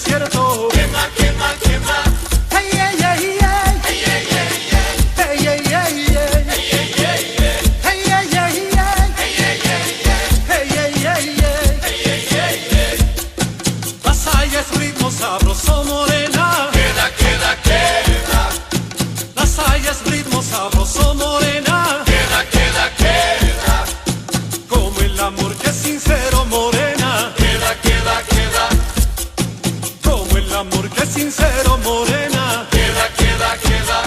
desierto. Quema, quema, quema. Hey, hey, hey, hey. Ey, ey, ey, ey. Hey, hey, hey, hey. Ey, ey, ey, ey. Hey, hey, hey, hey. Ey, ey, ey, ey. Hey, hey, hey, hey. Ey, ey, ey, ey. Pasaya es ritmo sabroso, morena. Queda, queda, queda. Pasaya es ritmo sabroso, morena. Queda, queda, queda. Como el amor que es sincero, morena. Queda, queda, queda. Como el amor que es sincero, morena. Queda, queda, queda.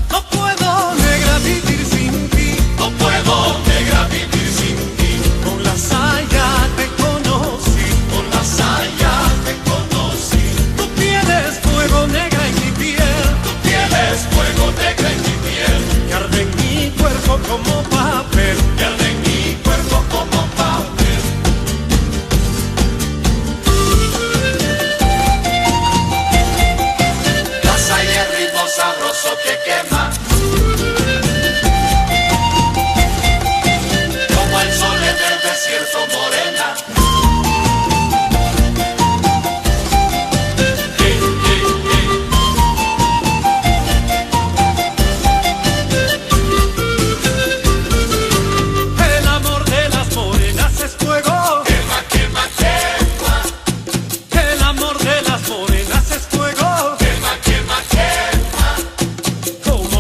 No puedo, negra, vivir sin ti. No puedo, negra, vivir sin ti. Con la saya te conocí. Con la saya te conocí. Tu piel es fuego, negra, en mi piel. Tu piel es fuego, negra en mi piel. Que arde en mi cuerpo como papel. Que arde en mi cuerpo como papel. La saya es ritmo sabroso que quema. Como el sol en el desierto, morena. Ey, ey, ey. El amor de las morenas es fuego. Quema, quema, quema. El amor de las morenas es fuego. Quema, quema, quema. Como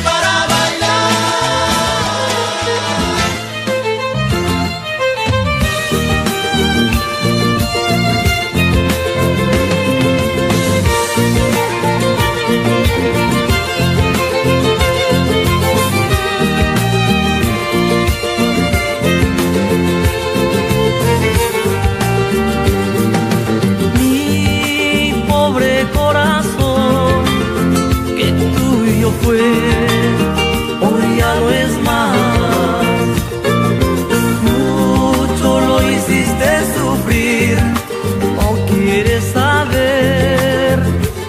para bailar. Fue, hoy ya no es más. Mucho lo hiciste sufrir, no quieres saber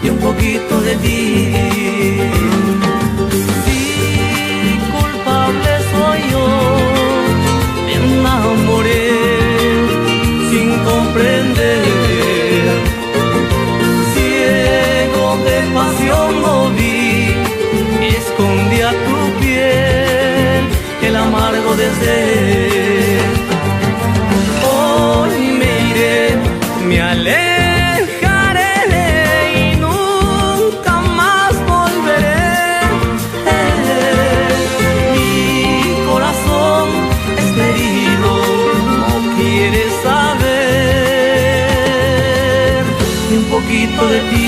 y un poquito de ti. Sí, culpable soy yo, me enamoré sin comprender, ciego de pasión no vi. Escondía tu piel el amargo desdén. Hoy me iré, me alejaré y nunca más volveré. Mi corazón está herido, no quiere saber ni un poquito de ti.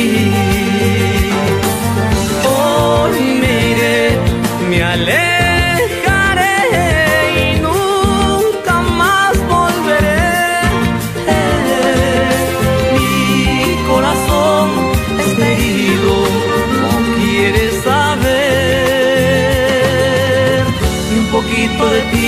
Me alejaré y nunca más volveré. Mi corazón está herido, no quiere saber ni un poquito de ti.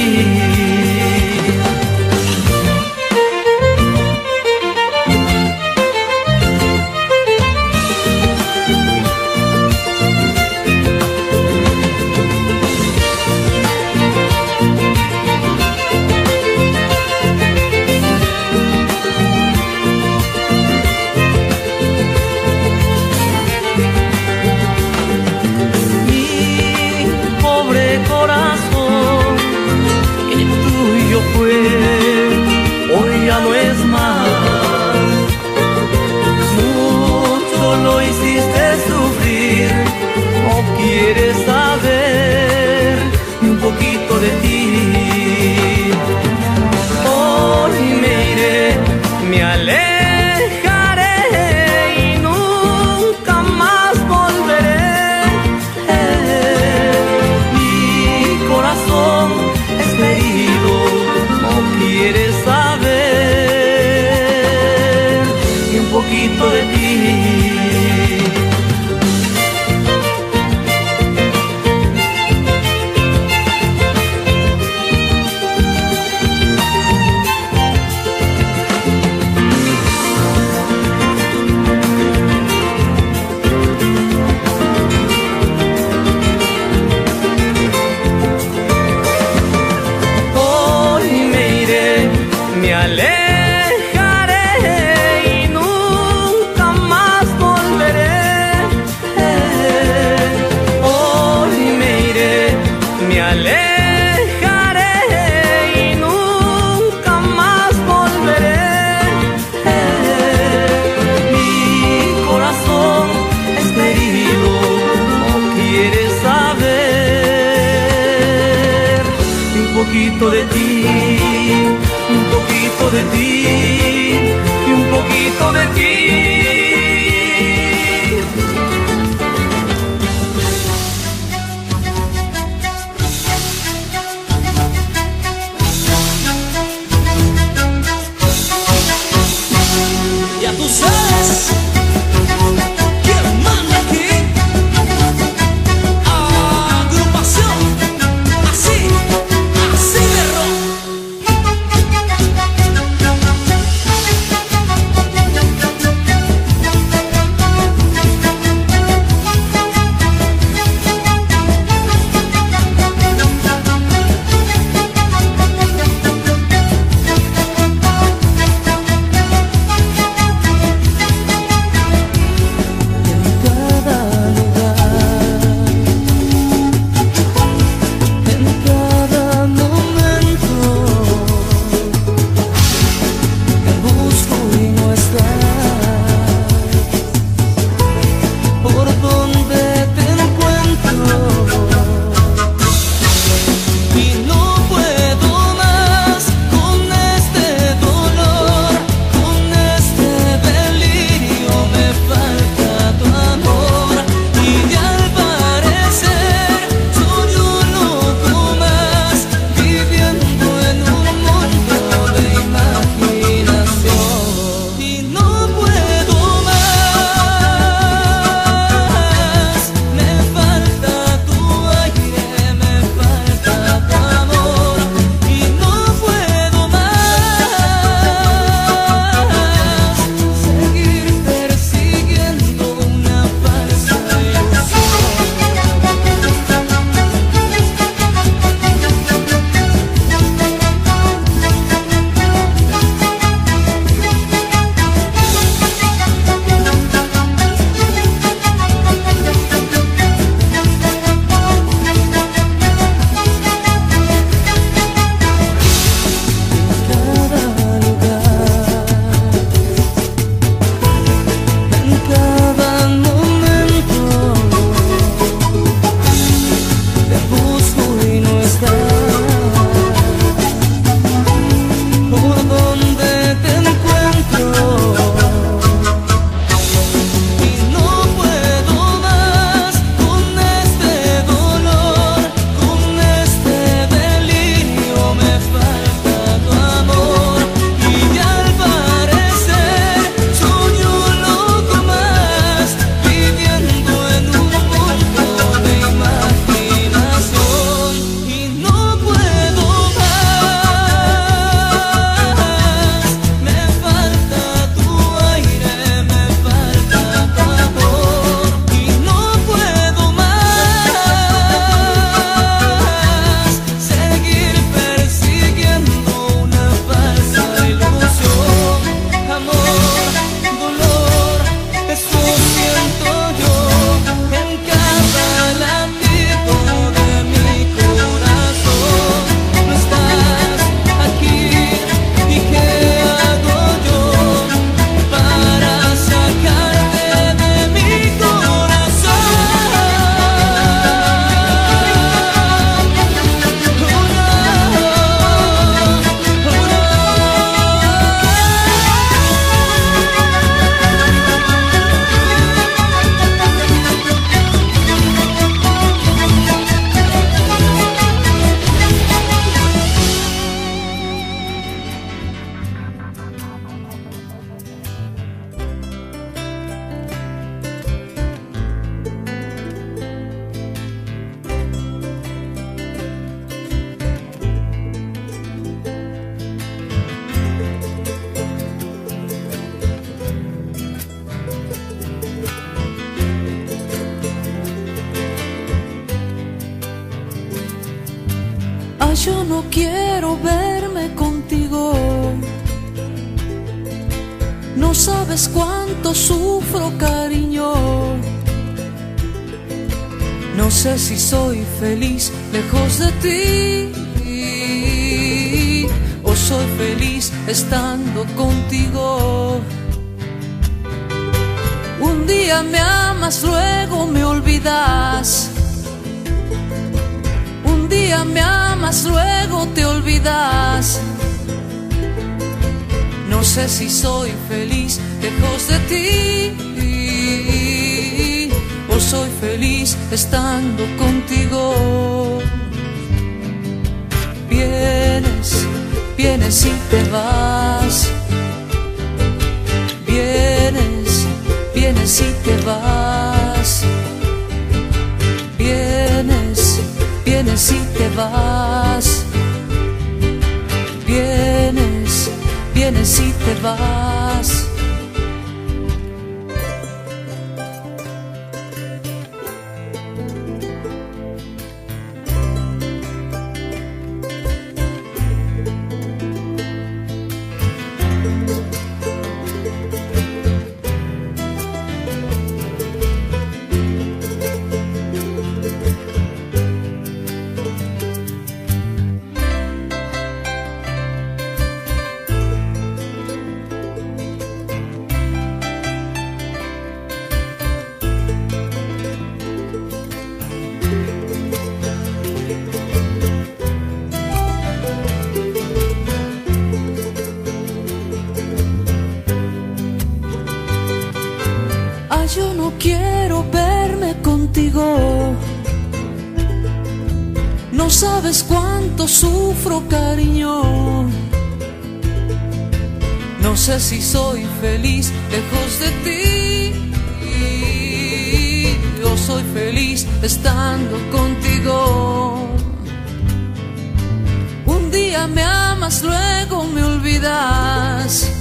Hoy ya no es más. Mucho lo hiciste sufrir, no quieres saber ni un poquito de ti. Hoy me iré, me alejaré y nunca más volveré. Mi corazón está herido, quiere saber y un poquito de ti. Me alejaré y nunca más volveré. Hoy me iré, me alejaré y nunca más volveré. Mi corazón está herido, no quiere saber un poquito de ti. Un poquito de ti y un poquito de ti. Ya tú sabes quién manda aquí. Agrupación, así, así de rock. no quiero verme contigo. No sabes cuánto sufro, cariño. No sé si soy feliz lejos de ti o soy feliz estando contigo. Un día me amas, luego me olvidas. Un día me amas, luego te olvidas. No sé si soy feliz lejos de ti o soy feliz estando contigo. Vienes, vienes y te vas. Vienes, vienes y te vas. Vienes, vienes y te vas. Vienes, vienes y te vas. Yo no quiero verme contigo. No sabes cuánto sufro, cariño. No sé si soy feliz lejos de ti o soy feliz estando contigo. Un día me amas, luego me olvidas.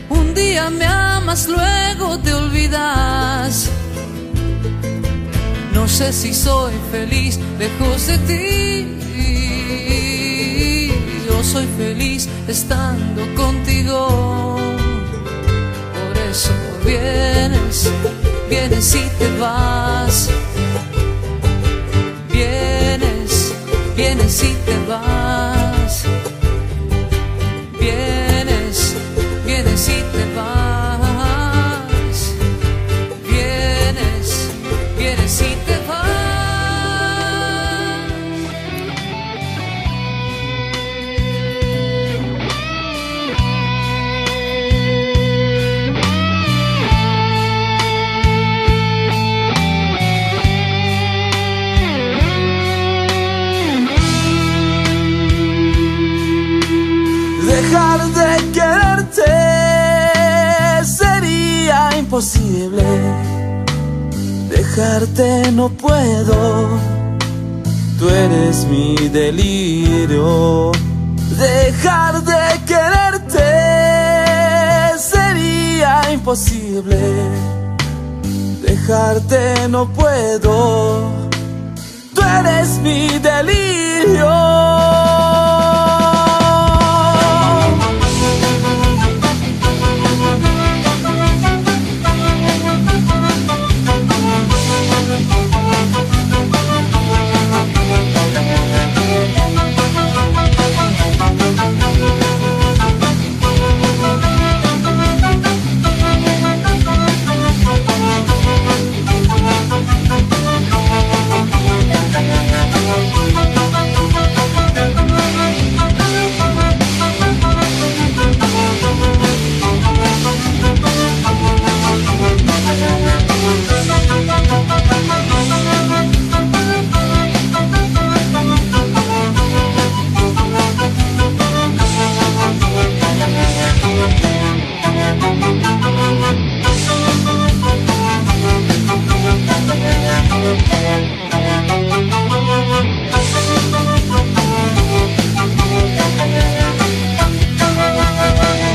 Un día me amas, luego te olvidas. No sé si soy feliz lejos de ti o soy feliz estando contigo. Por eso vienes, vienes y te vas. Vienes, vienes y te vas. Vienes, vienes y te vas. Vienes, vienes y te vas. Dejar de quererte sería imposible. Dejarte no puedo, tú eres mi delirio. Dejar de quererte sería imposible. Dejarte no puedo, tú eres mi delirio.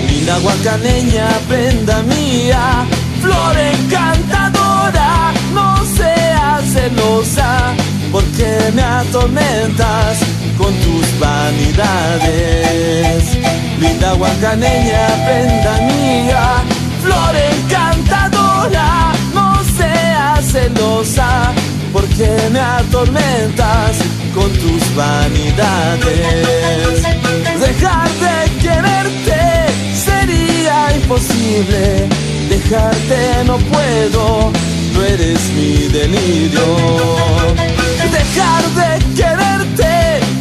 Linda guacaneña, prenda mía, flor encantadora, no seas celosa, porque me atormentas. con tus vanidades. Linda guacaneña, prenda mía, flor encantadora, no seas celosa, porque me atormentas con tus vanidades. Dejar de quererte sería imposible, dejarte no puedo, tú eres mi delirio. Dejar de quererte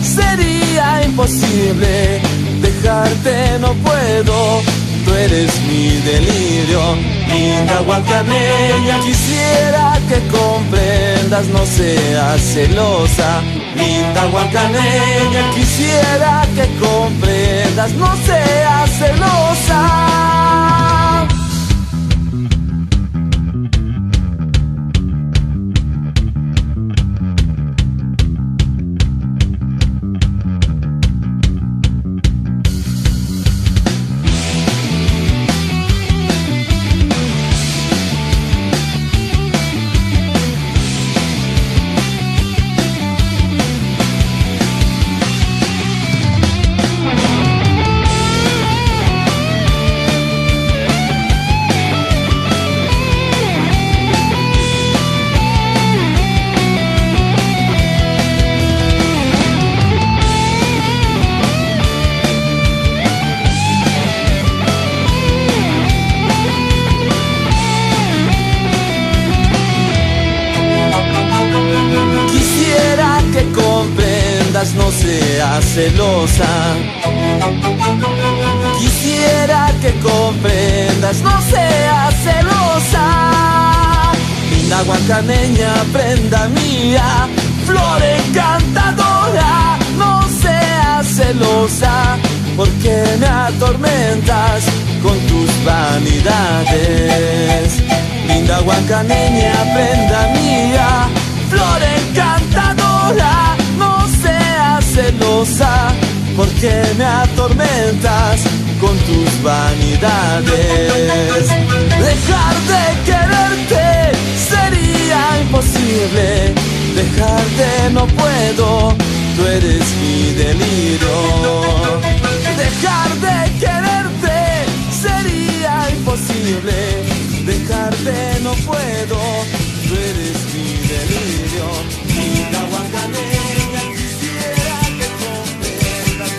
sería imposible, dejarte no puedo, tú eres mi delirio. Linda guacaneña, quisiera que comprendas, no seas celosa. Linda guacaneña, quisiera que comprendas, no seas celosa. No seas celosa, quisiera que comprendas, no seas celosa. Linda guacaneña, prenda mía, flor encantadora, no seas celosa, porque me atormentas con tus vanidades. Linda guacaneña, prenda mía, flor encantadora, no seas celosa, porque me atormentas con tus vanidades. Dejar de quererte sería imposible, dejarte no puedo, tú eres mi delirio. Dejar de quererte sería imposible, dejarte no puedo, tú eres mi delirio. Linda guacaneña, quisiera que comprendas.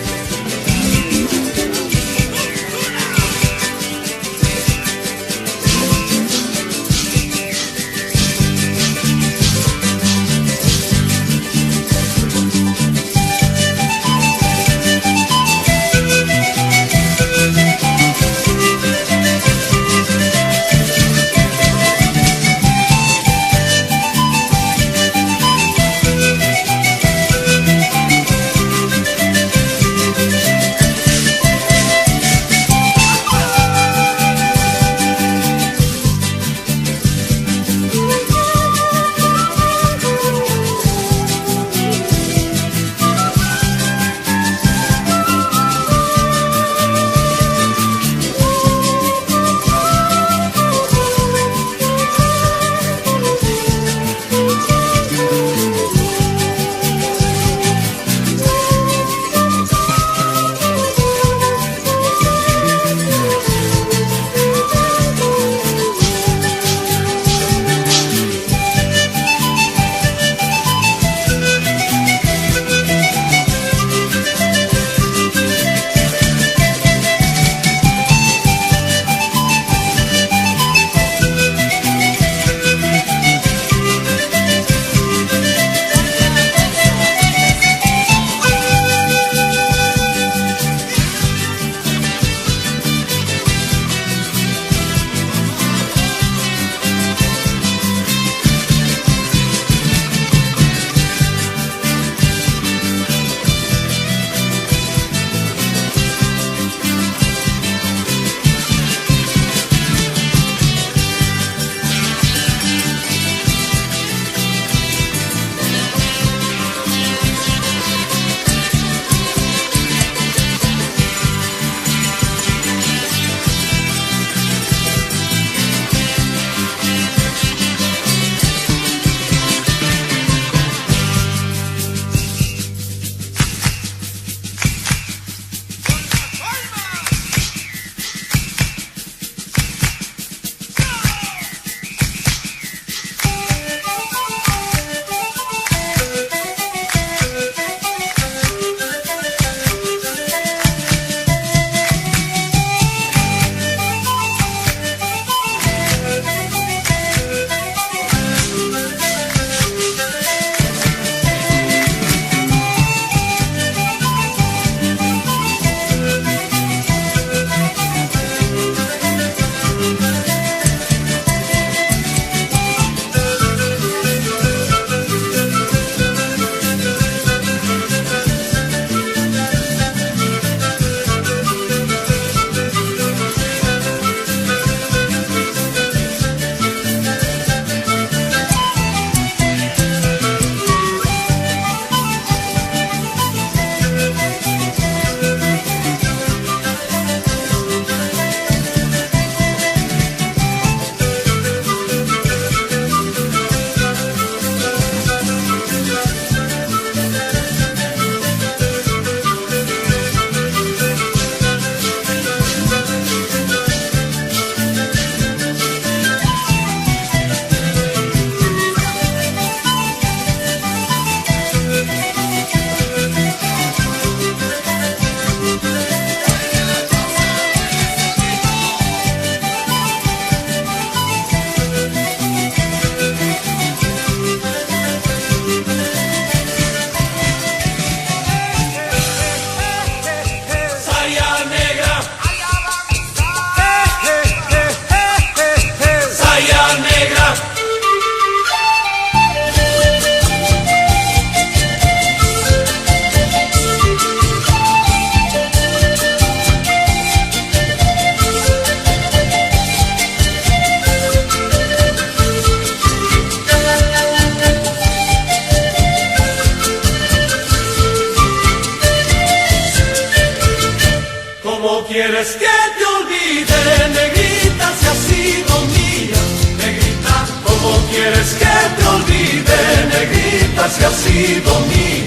¿Cómo quieres que te olvide, negrita, si has sido mía? Negrita, ¿cómo quieres que te olvide, negrita, si has sido mía?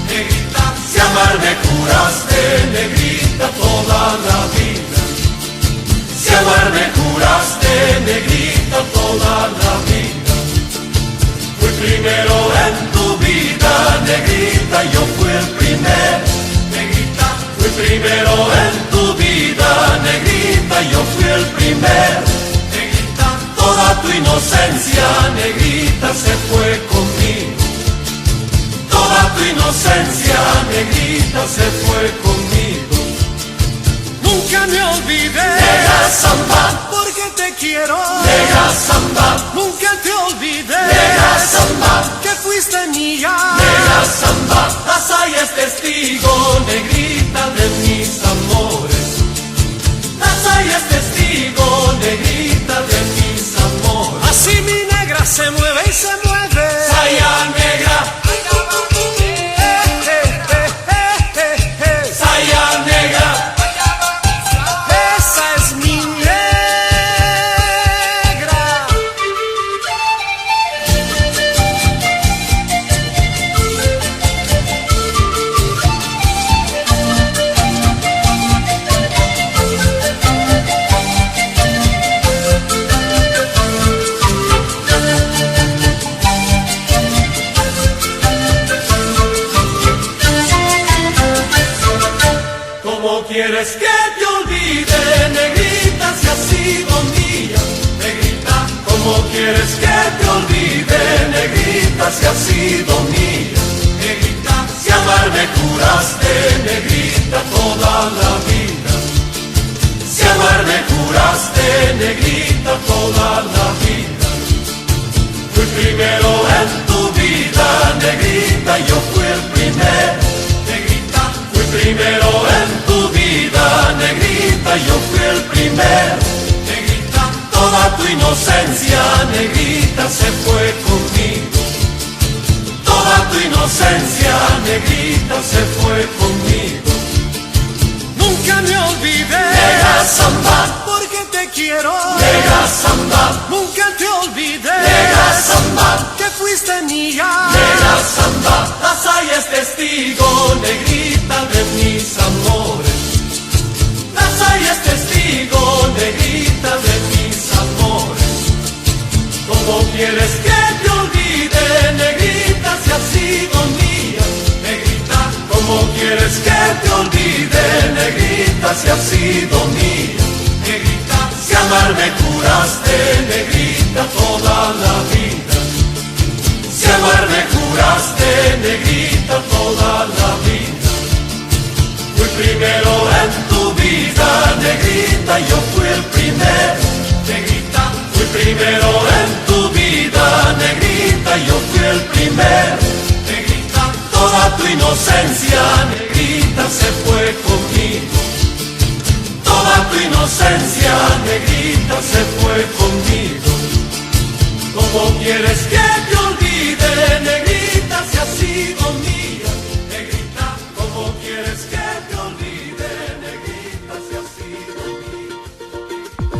Negrita, si amar me juraste, negrita, toda la vida. Si amar me juraste, negrita, toda la vida. Fui primero en tu vida, negrita, yo fui el primero. Negrita, fui primero en tu vida, negrita, yo fui el primero. Negrita, toda tu inocencia, negrita, se fue conmigo. Toda tu inocencia, negrita, se fue conmigo. Nunca me olvidé, Negra samba, porque te quiero. negra samba, Nunca te olvidé, negra samba, que fuiste mía. negra samba. Tasaya es testigo, negrita, de mis amores. Tasaya es testigo, negrita, de mis amores. Así mi negra se mueve y se mueve. Saya negra, saya negra. Esa es mi negra. ¿Cómo quieres que te olvide, negrita, si has sido mía? Negrita, ¿cómo quieres que te olvide, negrita, si has sido mía? Negrita, si amar me juraste, negrita, toda la vida. Si amar me juraste, negrita, toda la vida. Fui primero en tu vida, negrita, yo fui el primero. Negrita, fui primero en tu vida, negrita, yo fui el primero. Negrita, toda tu inocencia, negrita, se fue conmigo. Toda tu inocencia, negrita, se fue conmigo. Nunca me olvidé, Negra samba, porque te quiero. negra samba, Nunca te olvidé, negra samba, que fuiste mía. negra samba. Tasaya es testigo, negrita, de mis amores. Tasaya es testigo, negrita, de mis amores. ¿Cómo quieres que te olvide, negrita, si has sido mía? Negrita, ¿cómo quieres que te olvide, negrita, si has sido mía? Negrita, si amar me juraste, negrita, toda la vida. Si amar me juraste, negrita, toda la vida. Fui primero en tu vida, negrita, yo fui el primero. Negrita, fui primero en tu vida, negrita, yo fui el primero. Negrita, toda tu inocencia, negrita, se fue conmigo. Toda tu inocencia, negrita, se fue conmigo. ¿Cómo quieres que te olvide, negrita, si has sido mía? Negrita, ¿cómo quieres que te olvide, negrita, si has sido mía?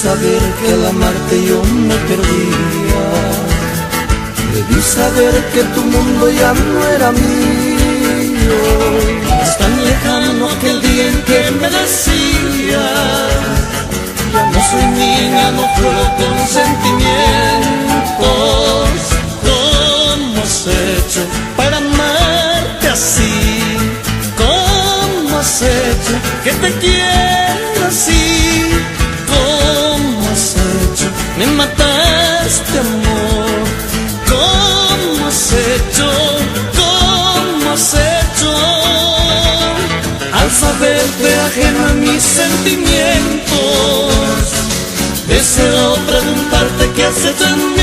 saber que al amarte yo me perdía. Debí saber que tu mundo ya no era mío. Es tan lejano aquel día en que me decías: ya no soy niña, no juego con sentimientos. ¿Cómo has hecho para amarte así? ¿Cómo has hecho que te quiera así? ¿Cómo has hecho? Me mataste, amor. ¿Cómo has hecho? ¿Cómo has hecho? Al saberte ajeno a mis sentimientos, deseo preguntarte qué has hecho en mí.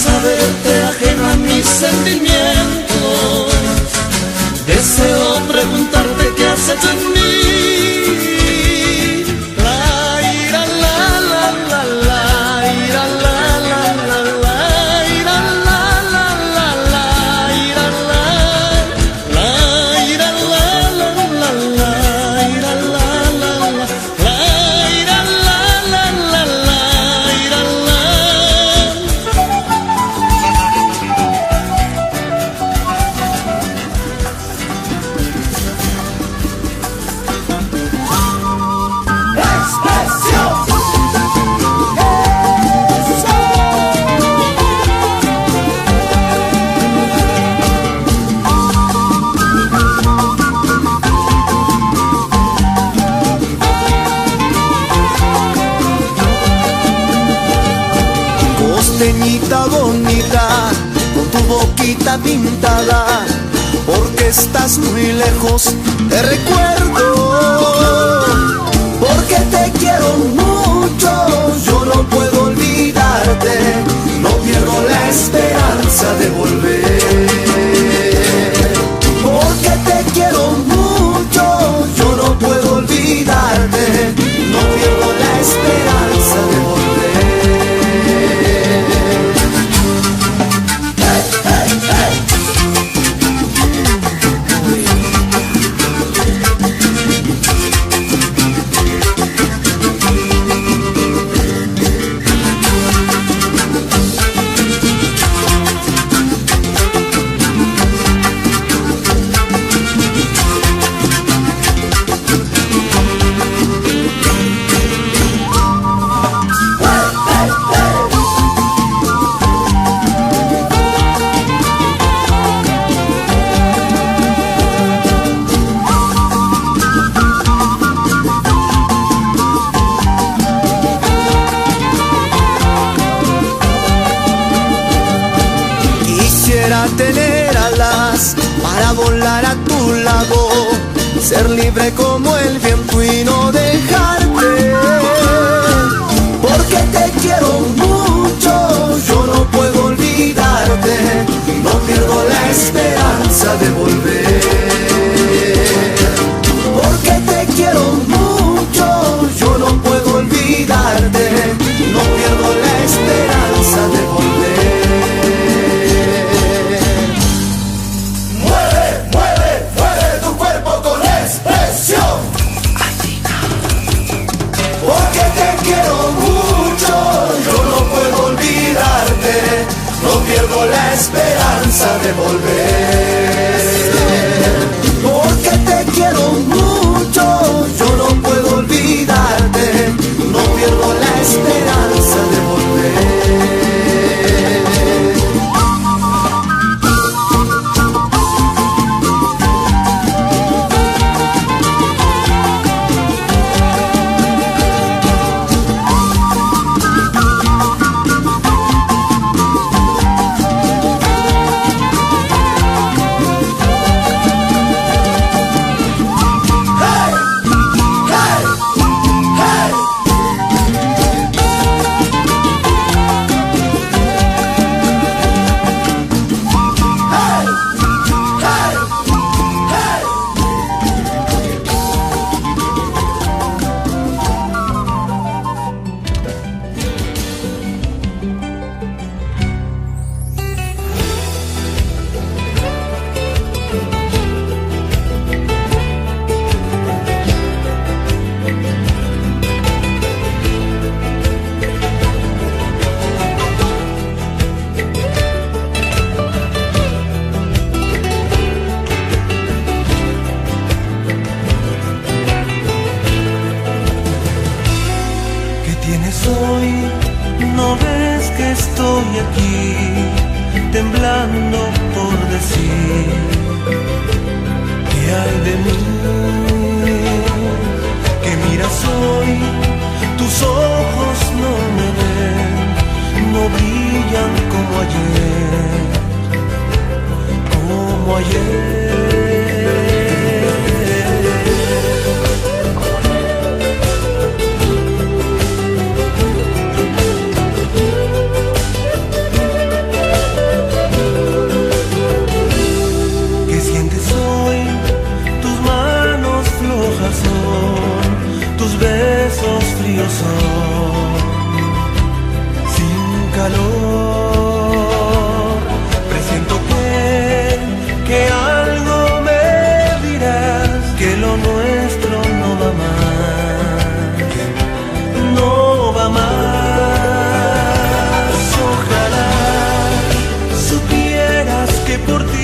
Saberte ajeno a mis sentimientos, deseo preguntarte qué has hecho en mí. La ira la la la la ira la la la la ira la la la la ira la la ira la la la la ira la la la la ira la la la la ira la. Costeñita bonita, con tu boquita pintada, porque estás muy lejos, te recuerdo. Porque te quiero mucho, yo no puedo olvidarte, no pierdo la esperanza de volver. Porque te quiero mucho, yo no puedo olvidarte, no pierdo la esperanza de volver. Tener alas para volar a tu lado, ser libre como el viento y no dejarte. Porque te quiero mucho, yo no puedo olvidarte, no pierdo la esperanza de volver. Porque te quiero mucho, yo no puedo olvidarte, no pierdo la esperanza de volver. Porque te quiero mucho, yo no pierdo la esperanza de volver. Porque te quiero mucho, yo no puedo olvidarte, no pierdo la esperanza de volver. ¿No ves que estoy aquí, temblando por decir qué hay de mí? Que miras hoy, tus ojos no me ven, no brillan como ayer. Tus besos fríos son sin calor. Presiento que algo me dirás, que lo nuestro no va más, no va más. Ojalá supieras que por ti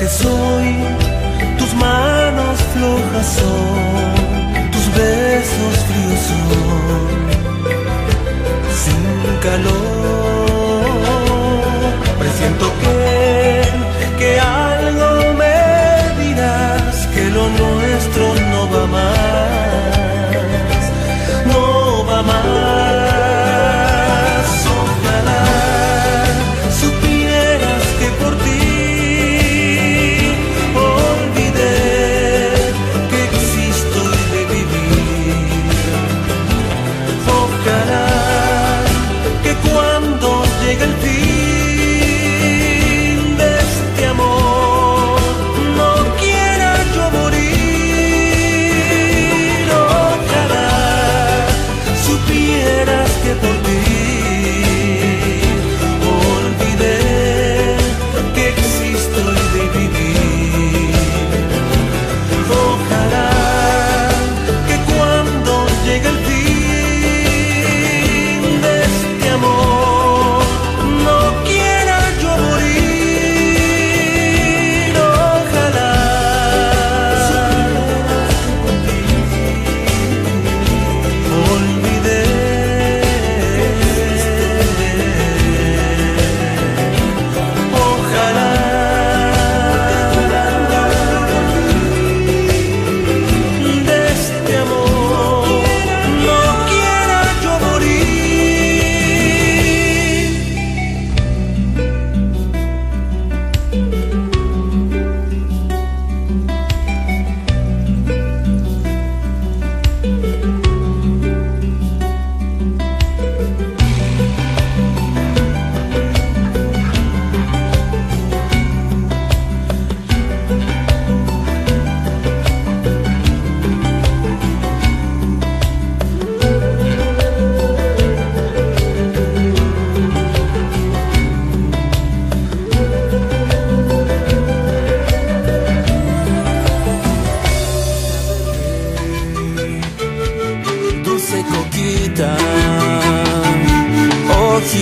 soy, tus manos flojas son, tus besos fríos son, sin calor. Presiento que algo me dirás, que lo nuestro no va más, no va más. Ojalá supieras que por ti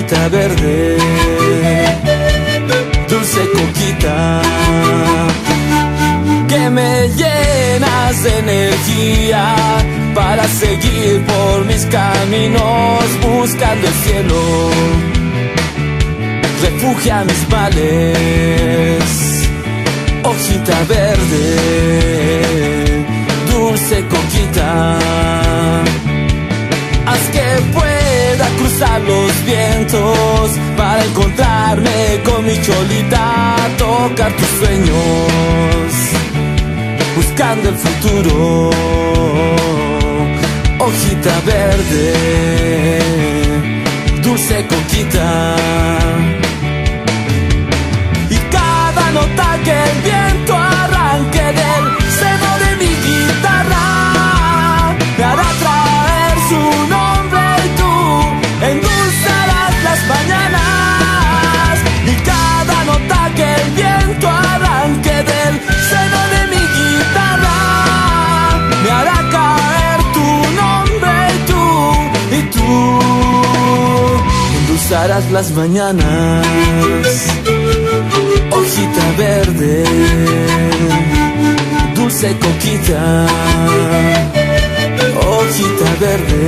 hojita verde, dulce coquita, que me llenas de energía para seguir por mis caminos buscando el cielo. Refugia mis males, hojita verde, dulce coquita, haz que pueda cruzar los vientos para encontrarme con mi cholita, tocar tus sueños, buscando el futuro. Hojita verde, dulce coquita, y cada nota que el viento arranque del seno de mi guitarra me hará traer su nombre y tú endulzarás las mañanas. Y cada nota que el viento arranque del seno de mi guitarra me hará caer tu nombre y tú endulzarás las mañanas. Hojita verde, dulce coquita, hojita verde.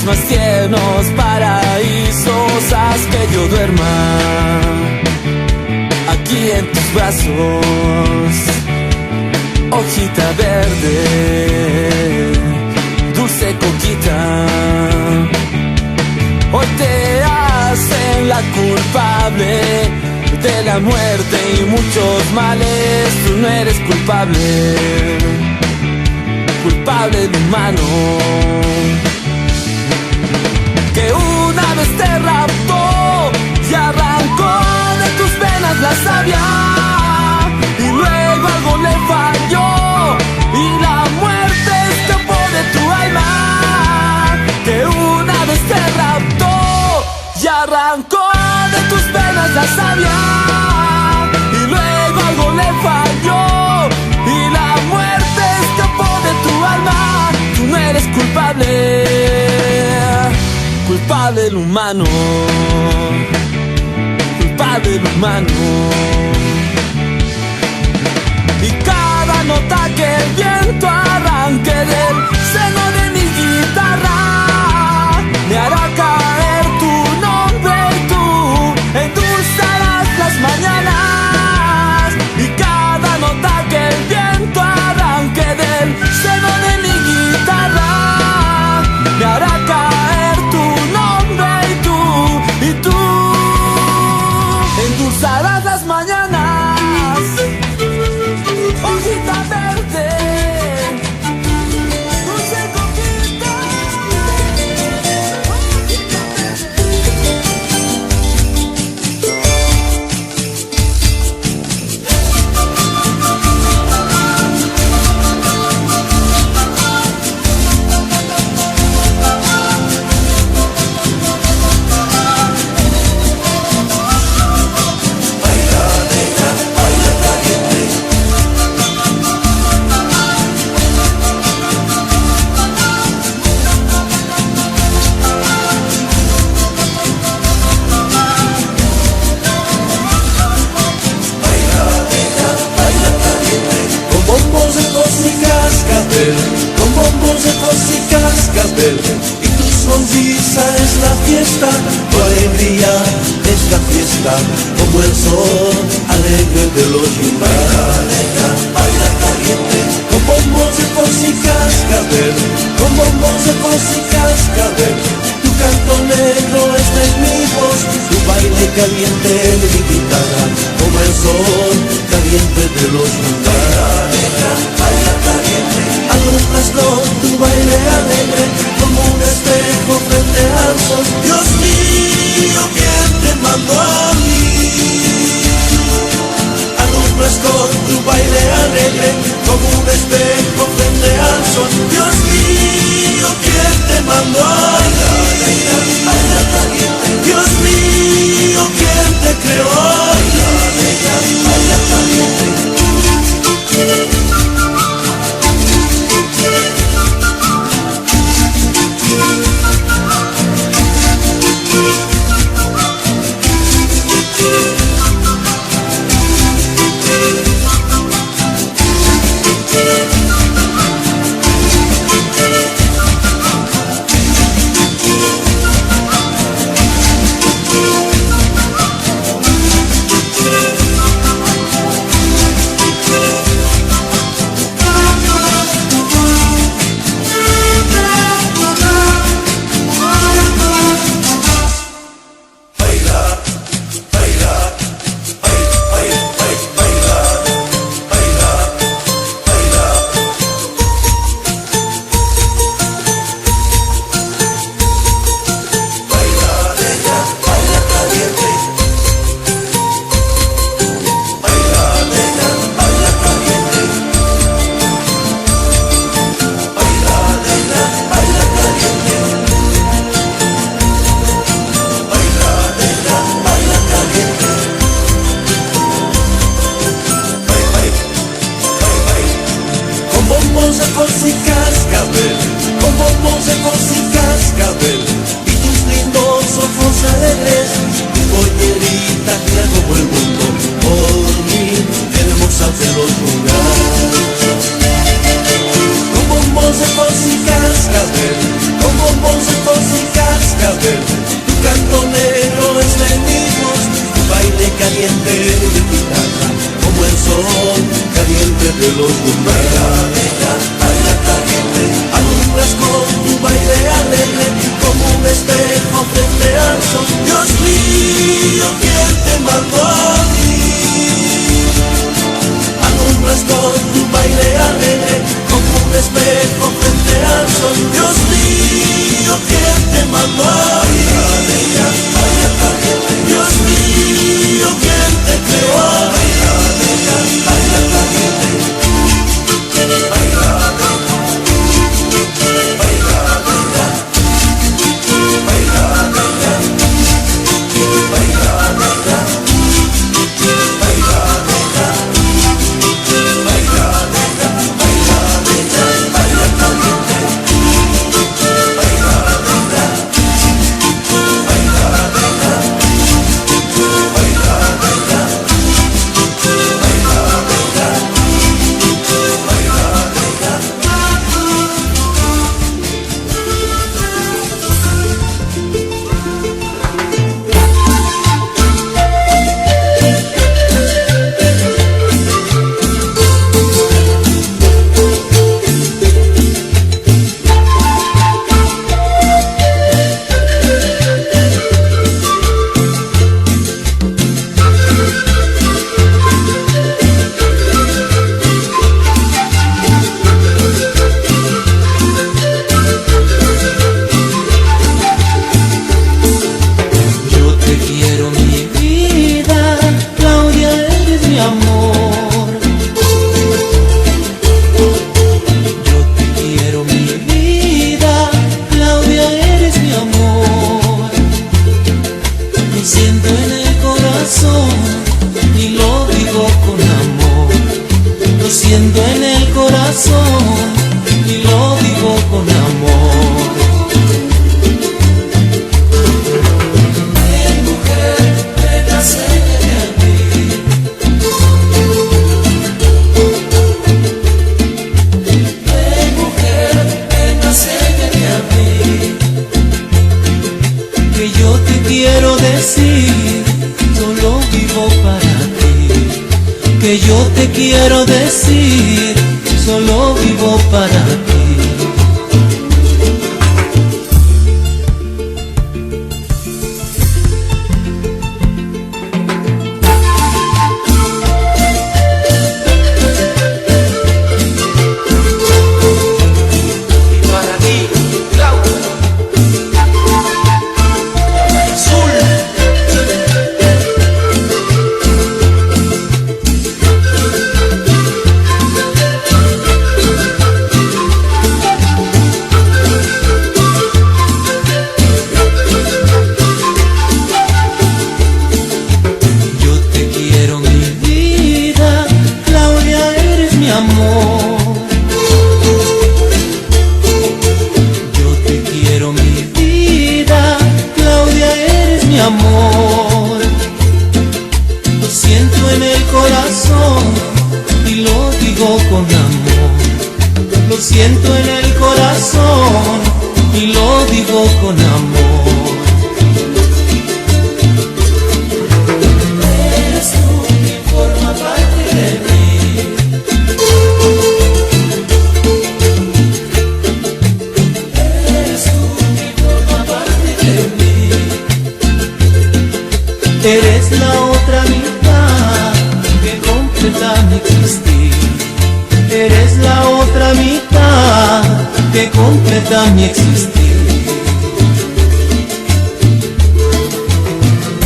Más tiernos paraísos, haz que yo duerma aquí en tus brazos. Hojita verde, dulce coquita, hoy te hacen la culpable de la muerte y muchos males. Tú no eres culpable, culpable de humano que una vez te raptó y arrancó de tus venas la savia, y luego algo le falló y la muerte escapó de tu alma. Que una vez te raptó y arrancó de tus venas la savia, y luego algo le falló y la muerte escapó de tu alma. Tú no eres culpable, culpable del humano, culpable del humano. Y cada nota que el viento arranque del seno de mi guitarra me hará caer tu nombre y tú endulzarás las mañanas. Y cada nota que el viento arranque del seno de mi guitarra me hará caer tu nombre y tú endulzarás las mañanas. Hojita verde, dulce coquita, hojita con bombos de tos y cascabel, y tu sonrisa es la fiesta, tu alegría es la fiesta, como el sol alegre de los yumbas. Baila caliente, con bombos de tos y cascabel, con bombos de tos y cascabel, tu canto caliente de mi guitarra, como el sol caliente de los lugares. Baila caliente, alumbras con tu baile alegre, como un espejo frente al sol. Dios mío, ¿quién te mandó a mí? Alumbras con tu baile alegre, como un espejo frente al sol. Dios mío, ¿quién te mandó a mí? Baila caliente, Dios mío, ¿quién te creó? Baila caliente. que yo te quiero decir, solo vivo para ti. vivo con amor. Eres tú quien forma parte de mí. Eres tú quien forma parte de mí. Eres la otra mitad que completa mi existir. Eres la otra mitad que completa mi existir.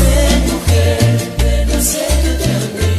Ven, mujer, ven, acércate a mí.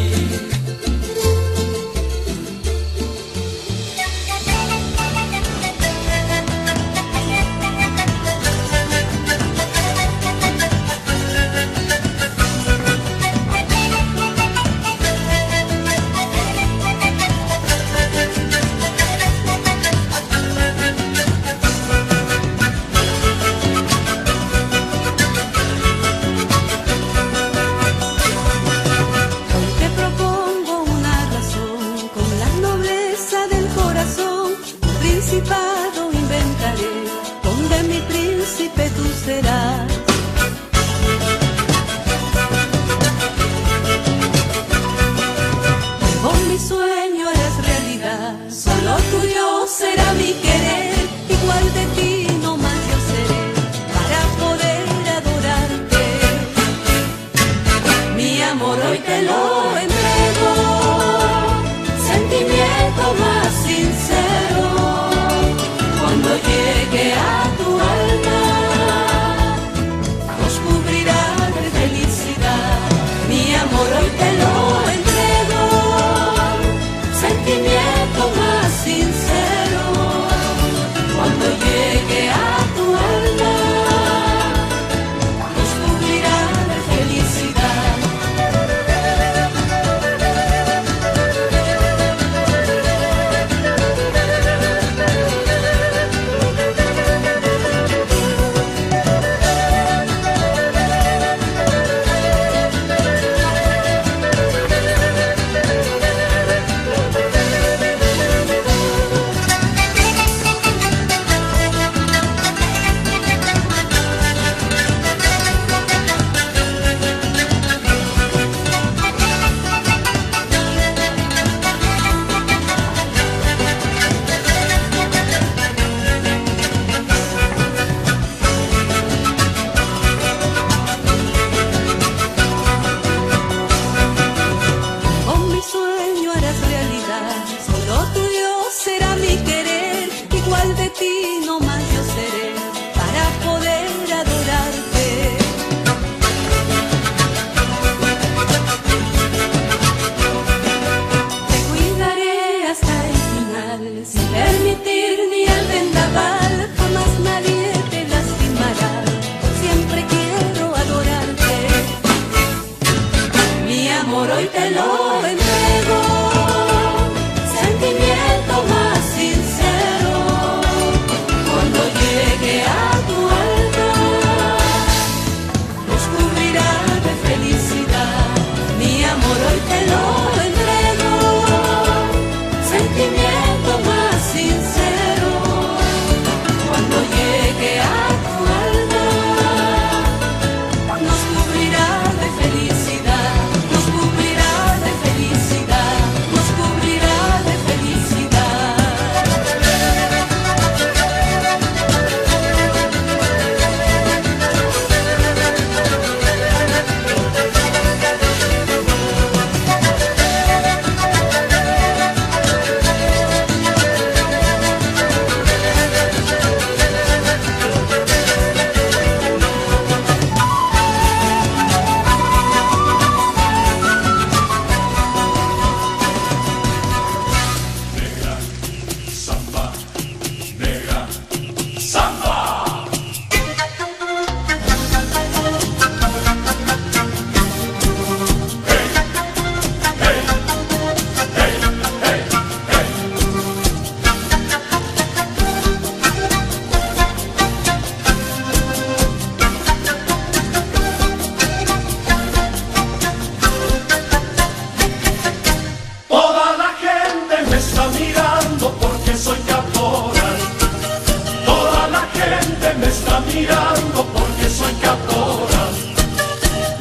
mirando porque soy caporal.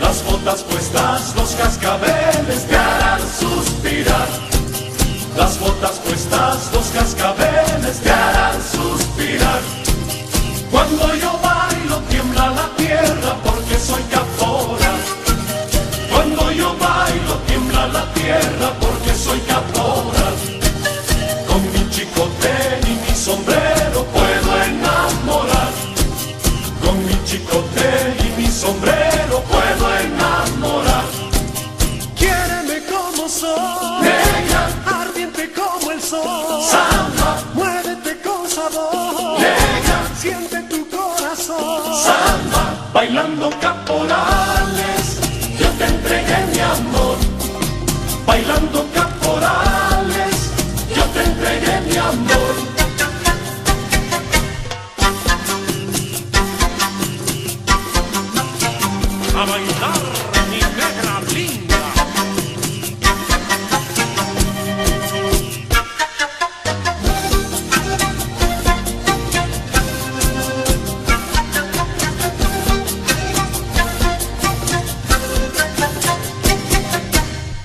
Las botas puestas, los cascabeles te harán suspirar. Las botas puestas, los cascabeles te harán suspirar. Cuando yo bailo tiembla la tierra porque soy caporal. Cuando yo bailo tiembla la tierra porque soy caporal. Con mi chicote y mi sombrero puedo enamorar. Con mi chicote y mi sombrero puedo enamorar. Quiéreme como soy, Negra, ardiente como el sol. samba, Muévete con sabor, negra, siente tu corazón. samba, bailando caporales, yo te entregué mi amor. Bailando caporales, yo te entregué mi amor. A bailar, mi negra linda.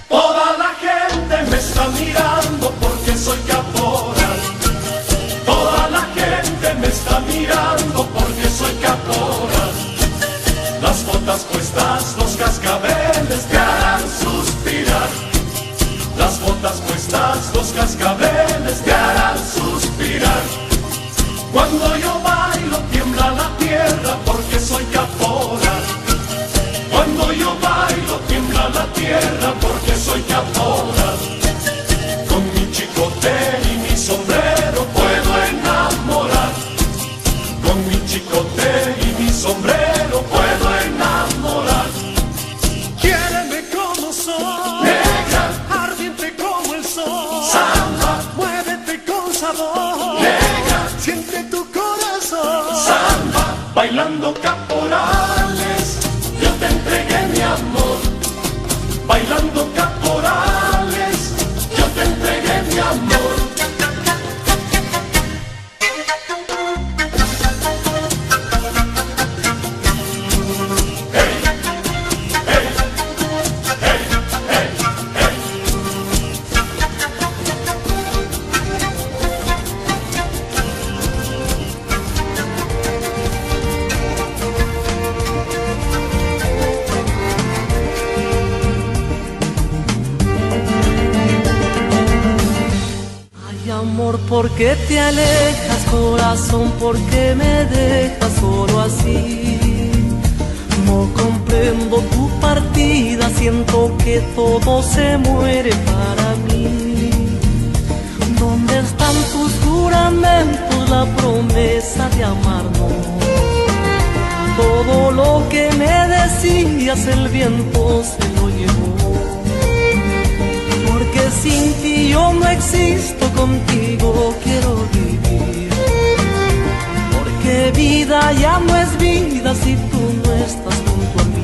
Toda la gente me está mirando porque soy caporal. Toda la gente me está mirando porque soy caporal. Las botas puestas, los cascabeles te harán suspirar. Las botas puestas, los cascabeles te harán suspirar. Cuando yo bailo tiembla la tierra porque soy caporal. Cuando yo bailo tiembla la tierra porque soy caporal. Con mi chicote y mi sombrero puedo enamorar. Con mi chicote y mi sombrero puedo enamorar. Quiéreme como soy, Negra, ardiente como el sol. samba, Muévete con sabor, negra, siente tu corazón. samba, bailando caporales, yo te entregué mi amor. Bailando caporales, yo te entregué mi amor. Hey, hey, hey, hey, hey. Ay, amor, ¿por qué te alejas? Corazón, ¿por qué me dejas solo así? No comprendo tu partida, siento que todo se muere para mí. ¿Dónde están tus juramentos, la promesa de amarnos? Todo lo que me decías el viento se lo llevó. Porque sin ti yo no existo, contigo quiero vivir. Porque vida ya no es vida si tú no estás junto a mí.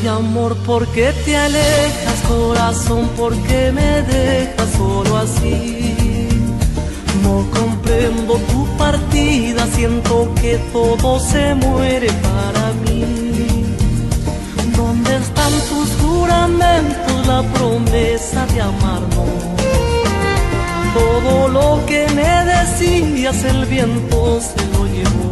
Amor, ¿por qué te alejas? Corazón, ¿por qué me dejas solo así? No comprendo tu partida, siento que todo se muere para mí. ¿Dónde están tus juramentos, la promesa de amarnos? Todo lo que me decías el viento se lo llevó.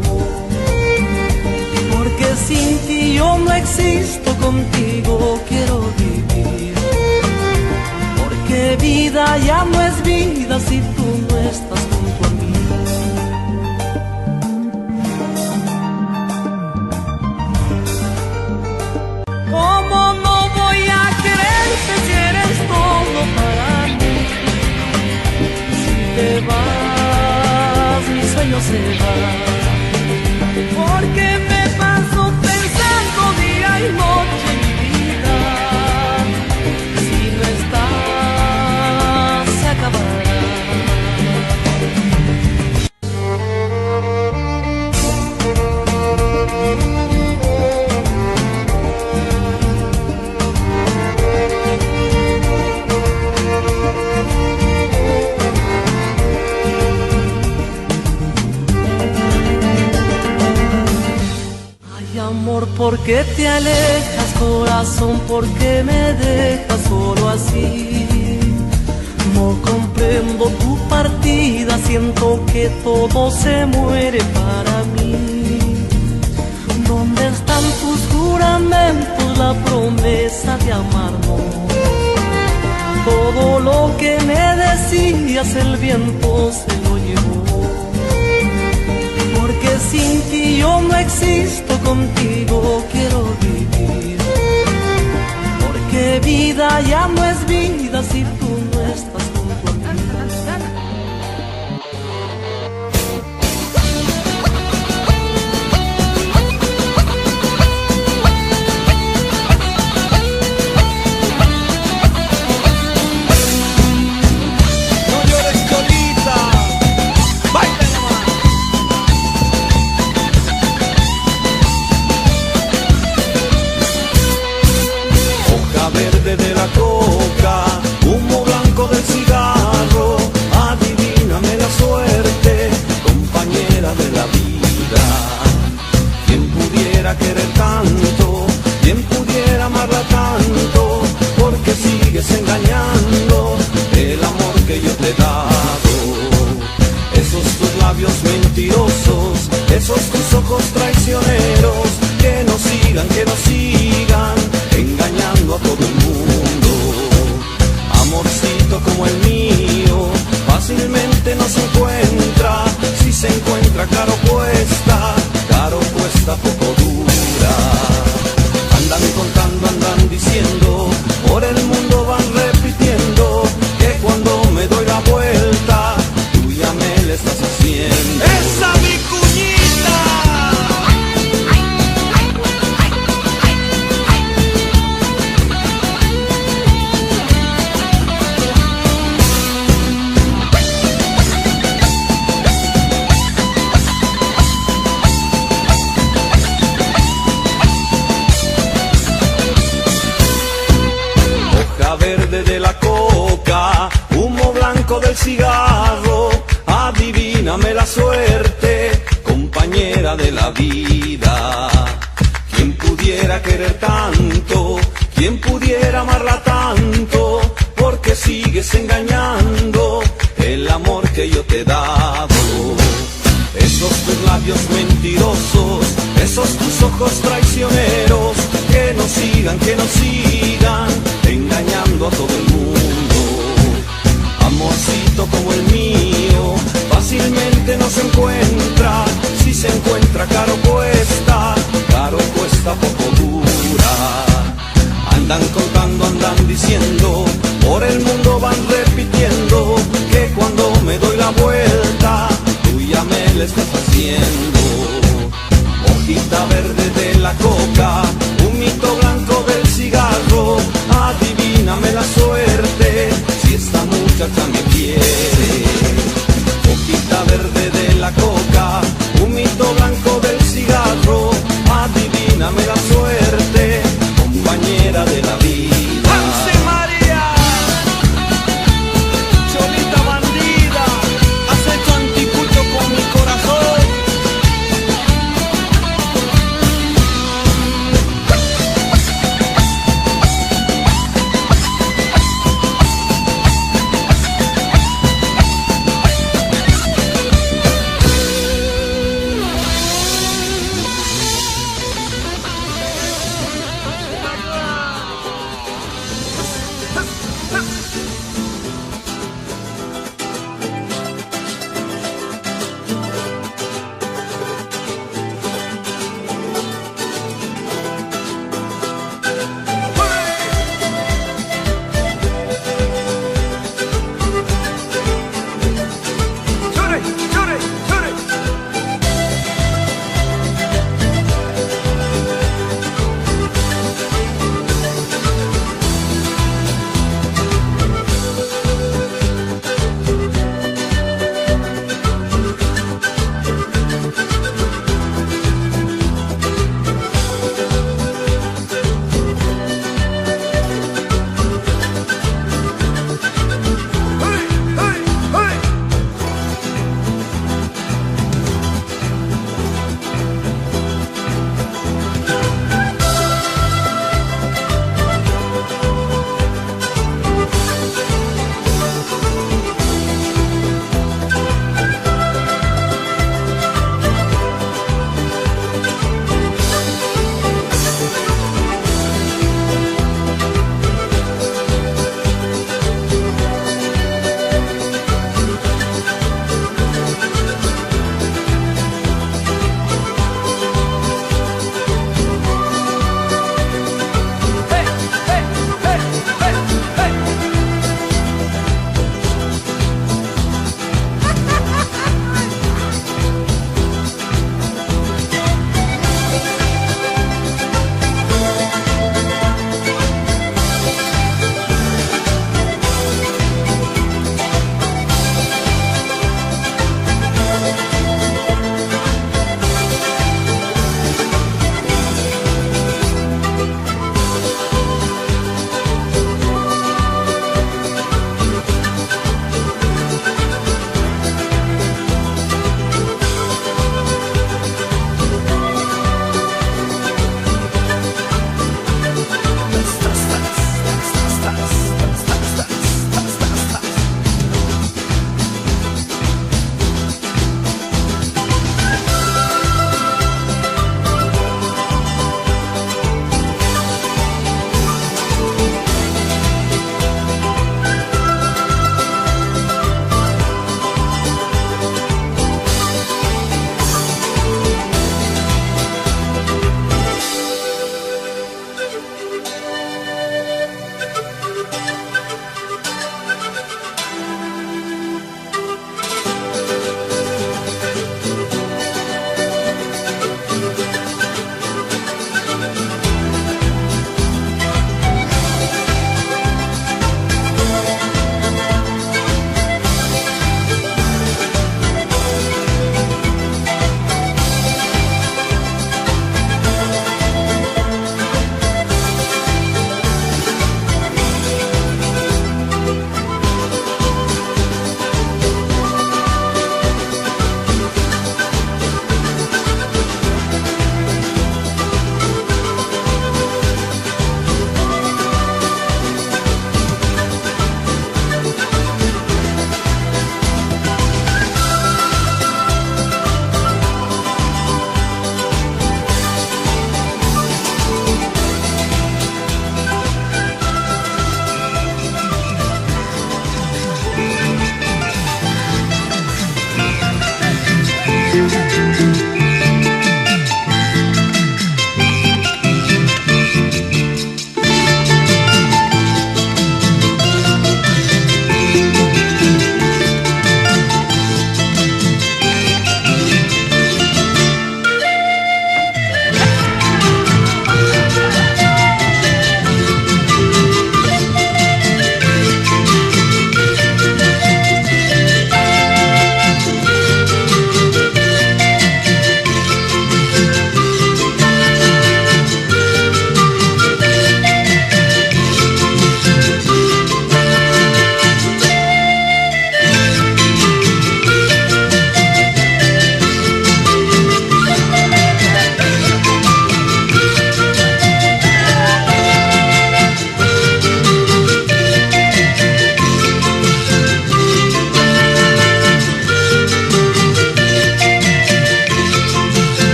Porque sin ti yo no existo, contigo quiero vivir. Porque vida ya no es vida si tú no estás junto a mí. te vas, mi sueño se va. Porque me paso pensando día y noche, mi vida. Si no estás, se acabará. Amor, ¿por qué te alejas, corazón? ¿Por qué me dejas solo así? No comprendo tu partida, siento que todo se muere para mí. ¿Dónde están tus juramentos, la promesa de amarnos? Todo lo que me decías el viento se lo llevó. Porque sin ti yo no existo, contigo quiero vivir. Porque vida ya no es vida si tú no estás junto a mí. No llores, Cholita, baila nomás. Hoja verde de la coca, humo blanco del cigarro, adivíname la suerte, compañera de la vida. Quien pudiera querer tanto, quien pudiera amarla tanto, porque sigues engañando el amor que yo te he dado. Esos tus labios mentirosos, esos tus ojos traicioneros, que nos sigan engañando a todo el mundo. Amorcito como el mío, fácilmente no se encuentra. Si se encuentra caro cuesta, poco dura. Andan contando, andan diciendo, por el mundo van repitiendo, que cuando me doy la vuelta, tú ya me la estás haciendo. ¡Esa mi cuñita! Hoja verde de la coca, humo blanco del cigarro, adivíname la suerte, compañera de la vida. Quien pudiera querer tanto, quien pudiera amarla tanto, porque sigues engañando el amor que yo te he dado. Esos tus labios mentirosos, esos tus ojos traicioneros, que nos sigan engañando a todo el mundo. Amorcito como el mío, fácilmente no se encuentra. Si se encuentra caro cuesta, poco dura. Andan contando, andan diciendo, por el mundo van repitiendo, que cuando me doy la vuelta, tú ya me la estás haciendo. Hojita verde de la coca, humito blanco del cigarro, adivíname la suerte, si esta muchacha me quiere.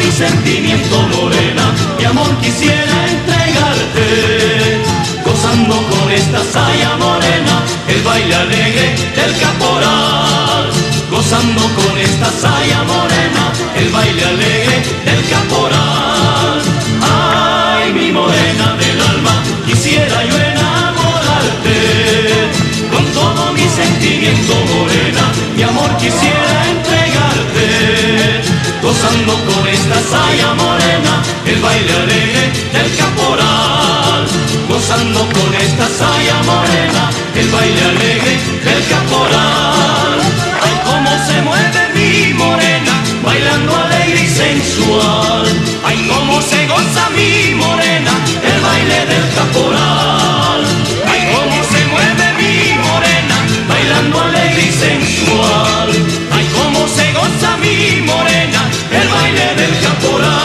mi sentimiento, morena, mi amor quisiera entregarte, gozando con esta saya morena, el baile alegre del caporal. Gozando con esta saya morena, el baile alegre del caporal. Ay, mi morena del alma, quisiera yo enamorarte, con todo mi sentimiento, morena, mi amor quisiera entregarte, gozando con esta saya morena, el baile alegre del caporal. Gozando con esta saya morena, el baile alegre del caporal. Ay, cómo se mueve mi morena, bailando alegre y sensual. Ay, cómo se goza mi morena, el baile del caporal. Ay, cómo se mueve mi morena, bailando alegre y sensual. Ay, cómo se goza mi morena, el baile del caporal.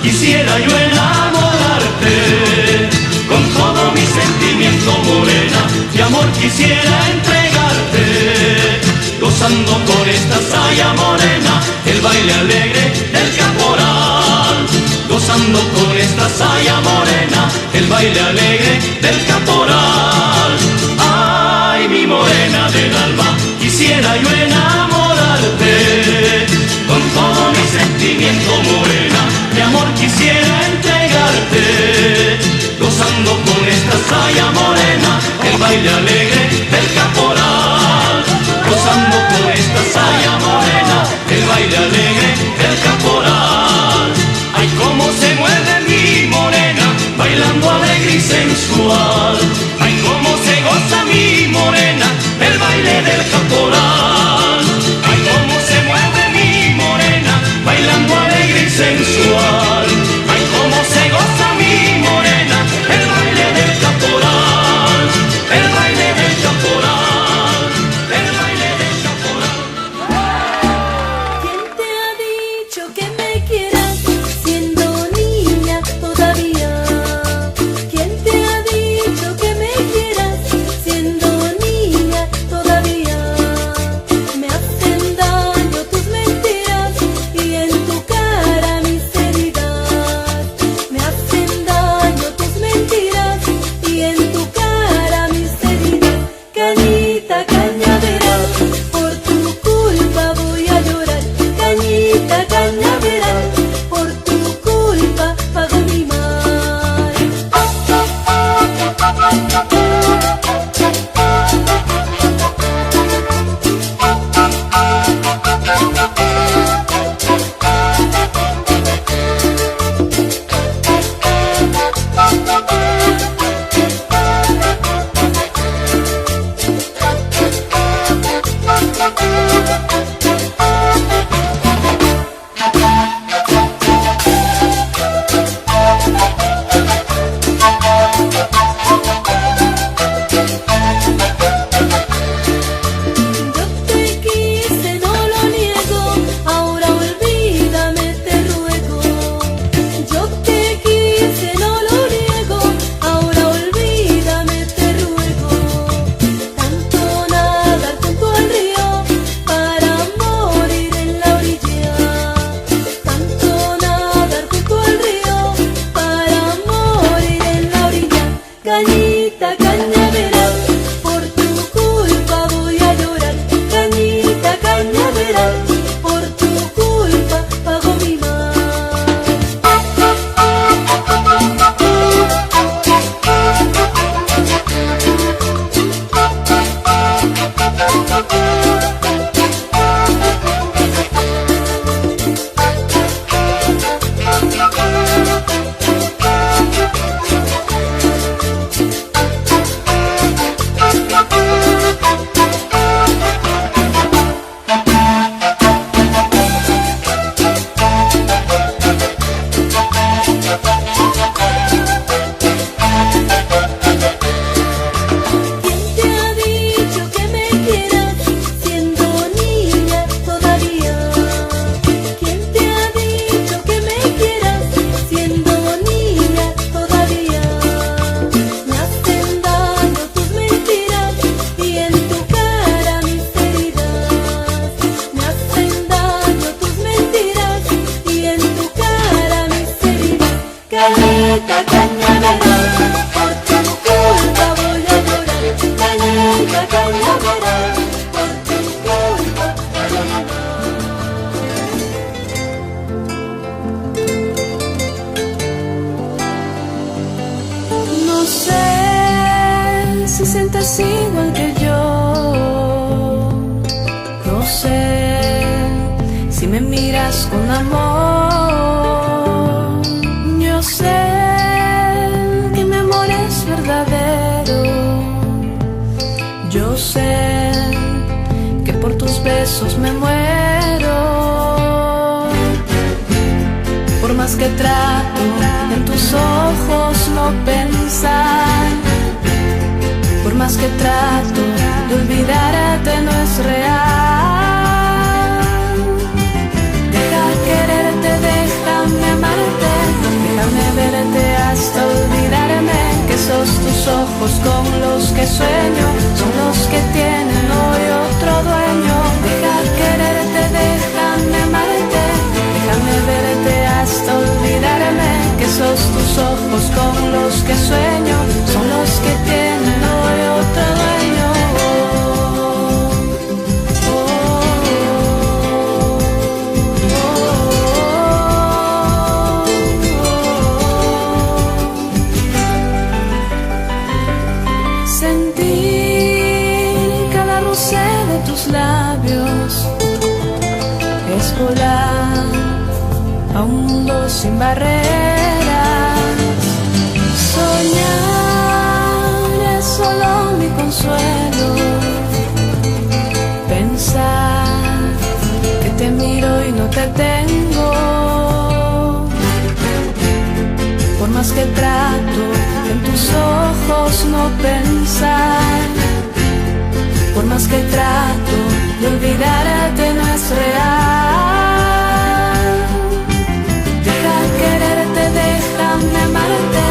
Quisiera yo enamorarte, con todo mi sentimiento, morena, mi amor quisiera entregarte, gozando con esta saya morena, el baile alegre del caporal. Gozando con esta saya morena, el baile alegre del caporal. Ay, mi morena del alma, quisiera yo enamorarte, con todo mi sentimiento, morena, mi amor quisiera entregarte, gozando con esta saya morena, el baile alegre del caporal. Gozando con esta saya morena, el baile alegre del caporal. Ay, cómo se mueve mi morena, bailando alegre y sensual. Ay, cómo se goza mi morena, el baile del caporal. Ay, cómo se mueve mi morena, bailando alegre y sensual. Ay, cómo se goza mi morena, el baile del caporal, el baile del muñeca cañaveral, por tu culpa voy a llorar, muñeca cañaveral, por tu culpa. No sé si sientes igual que yo, no sé si me miras con amor. Yo sé que mi amor es verdadero, yo sé que por tus besos me muero. Por más que trato en tus ojos no pensar, por más que trato de olvidarte no es real. Deja quererte, déjame amarte, déjame verte hasta olvidarme que esos tus ojos con los que sueño son los que tienen hoy otro dueño. Deja quererte, déjame amarte, déjame verte hasta olvidarme que esos tus ojos con los que sueño son los que tienen hoy otro dueño. Sentir cada roce de tus labios es volar a un mundo sin barreras. Soñar es solo mi consuelo, pensar que te miro y no te tengo. Por más que trato en tus ojos no pensar, por más que trato de olvidarte no es real. Deja quererte, déjame amarte,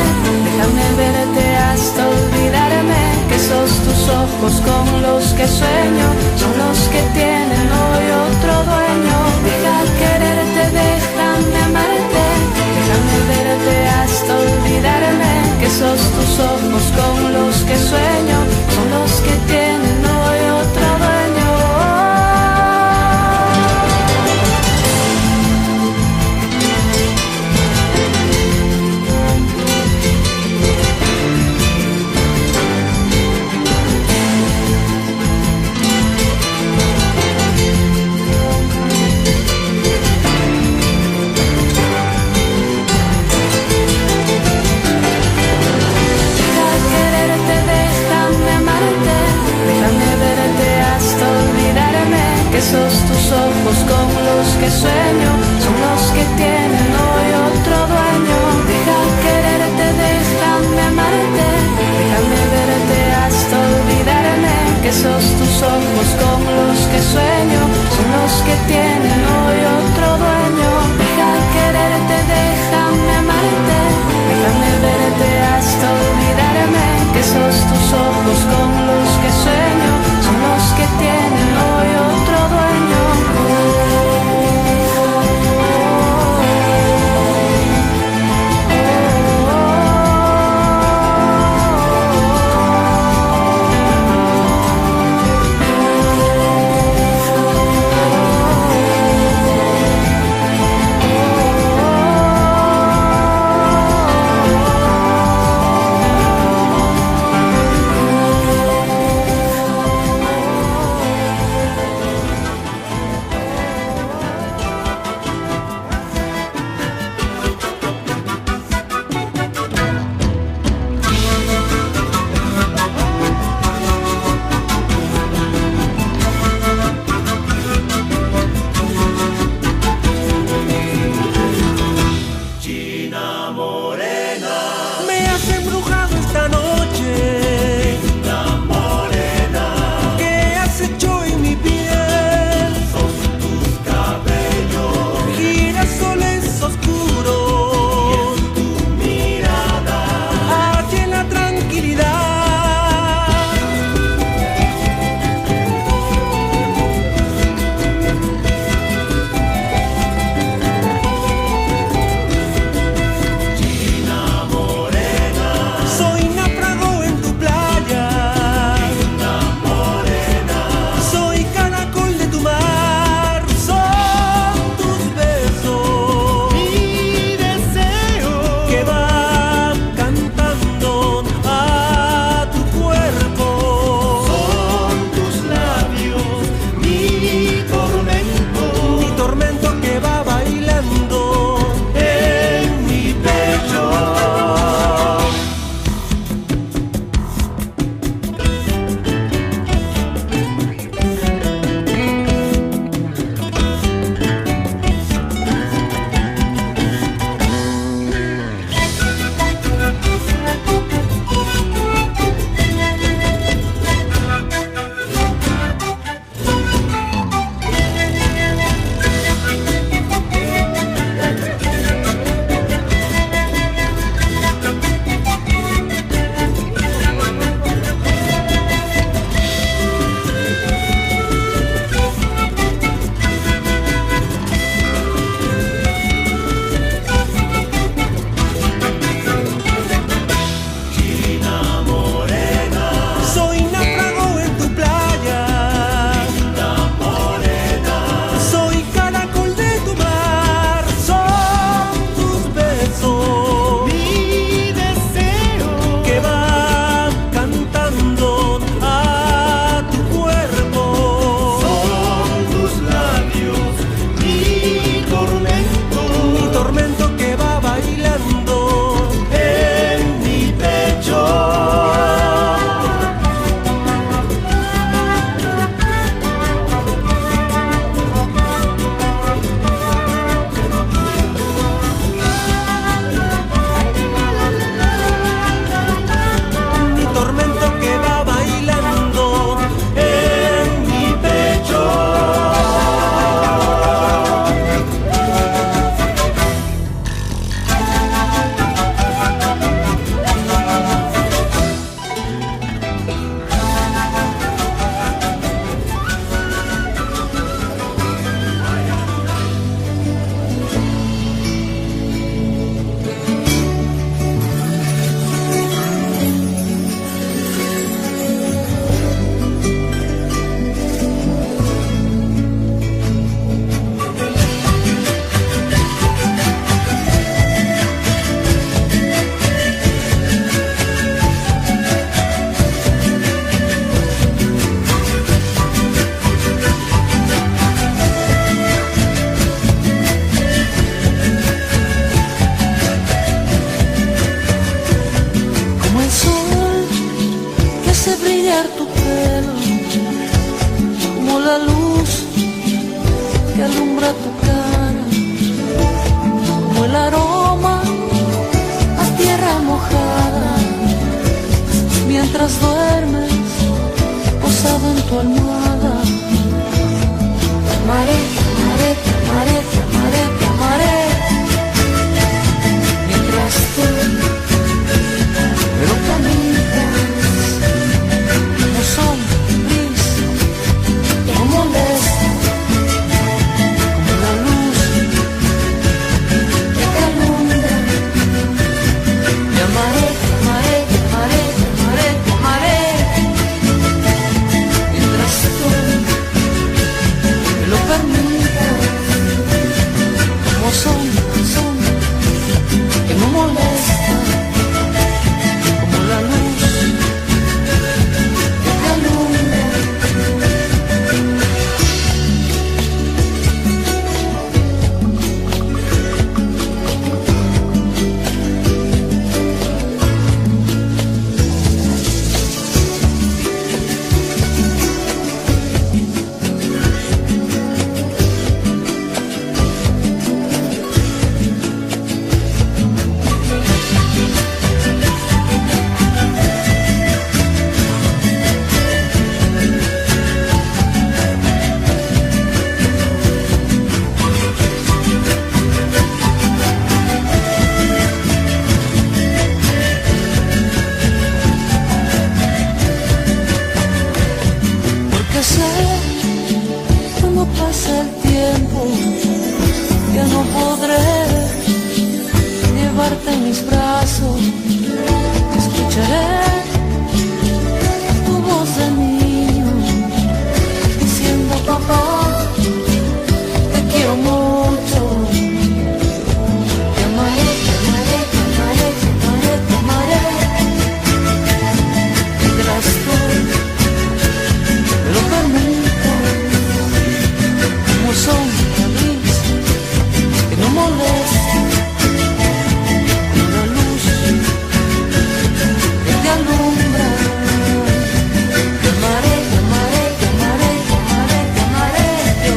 déjame verte hasta olvidarme que esos tus ojos con los que sueño son los que tienen hoy otro dueño. Deja quererte, déjame amarte, déjame verte hasta olvidarme que esos tus ojos con los que sueño son los que tienen hoy otro dueño. Esos tus ojos con los que sueño son los que tienen hoy otro dueño. Deja quererte, déjame amarte, déjame verte hasta olvidarme que esos tus ojos con los que sueño son los que tienen hoy otro dueño. Deja quererte, déjame amarte, déjame verte hasta olvidarme que esos tus ojos con los que sueño son los que tienen hoy otro dueño. tu almohada. Te amaré, te amaré, te amaré, te amaré, te amaré. Mientras tú me lo caminas, como sol gris, que no molesta, como la luz que te alumbra. Te amaré, te amaré, te amaré, te amaré, te amaré. Mientras tú me lo permitas, como son que no molesta, como la luz que te alumbra. Porque sé, cuando pasa el tiempo, ya no podré llevarte en mis brazos. Escucharé tu voz de niño diciendo: papá, te quiero mucho. Te amaré, te amaré, te amaré, te amaré, te amaré. Mientras tú me lo permitas, como sombra gris que no molesta, como la luz que te alumbra. Te amaré, te amaré, te amaré, te amaré, te amaré yo.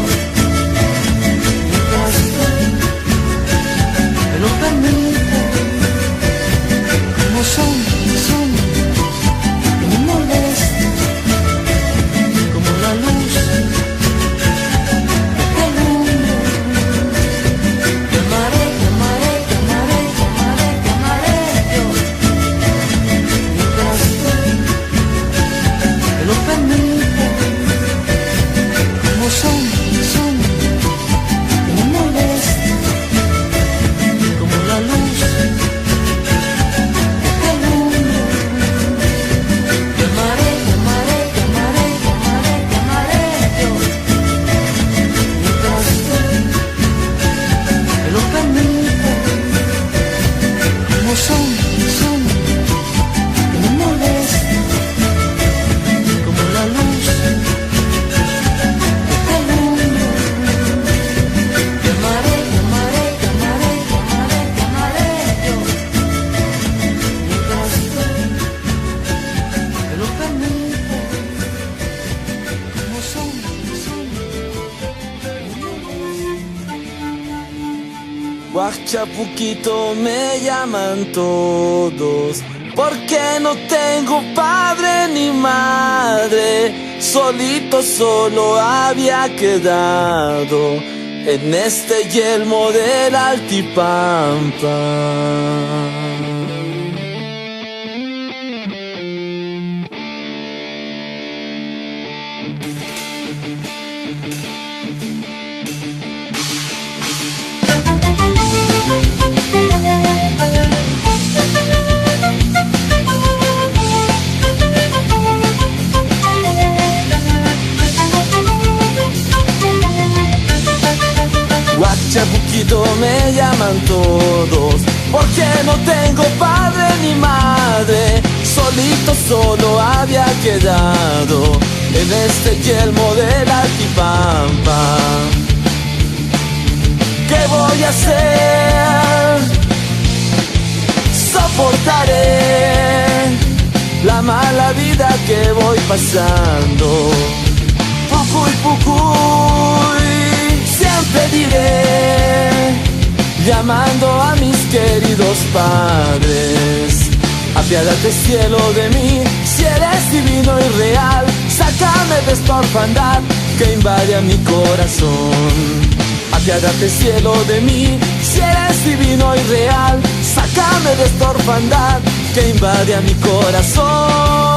Mientras tú me lo permitas, como sombra que no molesta, como la luz que te alumbra. Te amaré, te amaré, te amaré, te amaré, te amaré yo. Mientras tú me lo permitas, como sombra que no molesta, como la luz que te alumbra. Te amaré, te amaré, te amaré, te amaré, te amaré yo. Mientras tú me lo permitas, como sombra que no molesta, como la luz que te alumbra. Te amaré, te amaré, te amaré, te amaré, te amaré yo. Mientras tú me lo permitas, como sombra que no molesta. Guachapuquito me llaman todos, porque no tengo padre ni madre. Solito solo había quedado en este yelmo del Altipampa. Guachapuquito me llaman todos, porque no tengo padre ni madre. Solito solo había quedado en este yelmo del Altipampa. ¿Qué voy a hacer? Soportaré la mala vida que voy pasando. Pucuy, pucuy, siempre diré, llamando a mis queridos padres. Apiádate, cielo, de mí, si eres divino y real. Sácame de esta orfandad que invade a mi corazón. Apiádate, cielo, de mí, si eres divino y real. Sácame de esta orfandad que invade a mi corazón.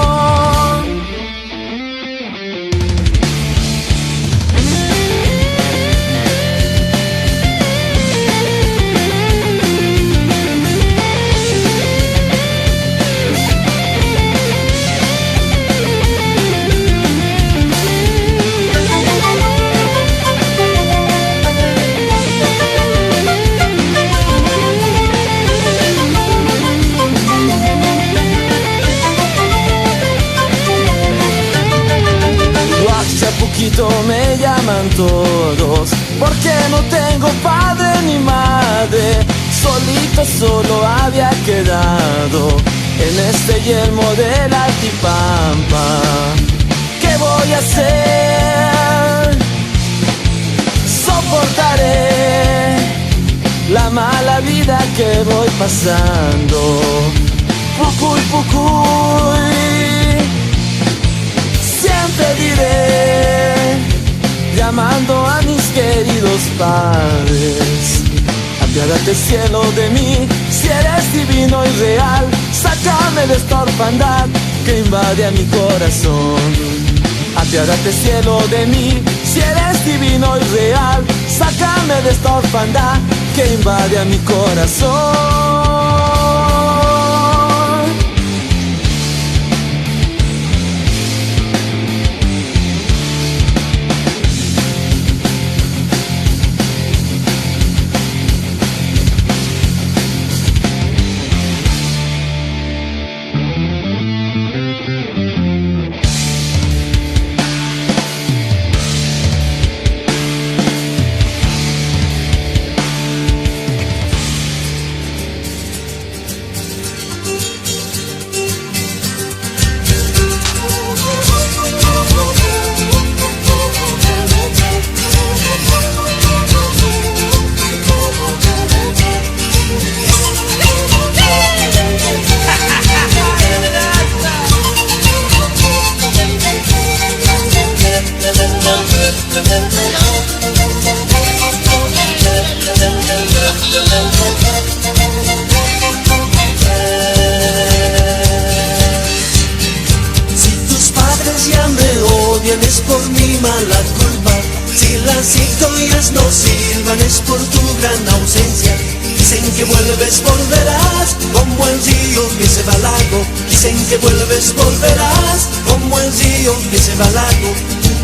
Me llaman todos porque no tengo padre ni madre. Solito solo había quedado en este yelmo de la Altipampa. ¿Qué voy a hacer? Soportaré la mala vida que voy pasando. Pucuy, pucuy, siempre diré, llamando a mis queridos padres. Apiádate, cielo, de mí, si eres divino y real. Sácame de esta orfandad que invade a mi corazón. Apiádate, cielo, de mí, si eres divino y real. Sácame de esta orfandad que invade a mi corazón. Es por mi mala culpa, si las historias no sirvan es por tu gran ausencia. Dicen que vuelves, volverás, como el río que se va al lago. Dicen que vuelves, volverás, como el río que se va al lago.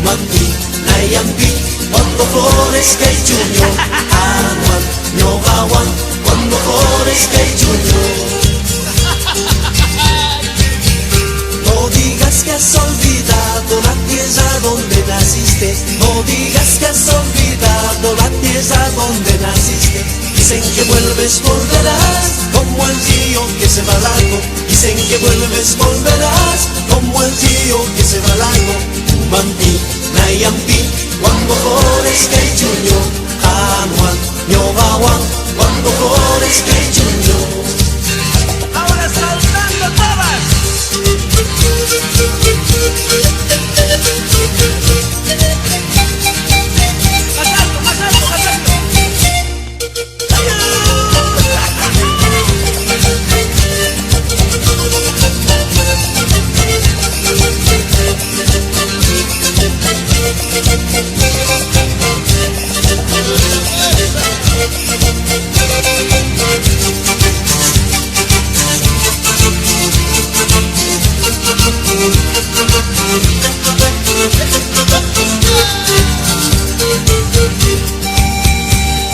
Mampi, nayampi, cuando flores que chuño, anuan, no bawan, cuando flores que chuño. No digas que has olvidado la tierra donde naciste. No digas que has olvidado la tierra donde naciste. Dicen que vuelves, volverás, como el río que se va al lago. Dicen que vuelves, volverás, como el río que se va al lago. Mampi, nayampi, cuando flores que chuño, anuan, ñobawan, cuando flores que chuño. Ahora saltando todas. Más alto, más alto, más alto.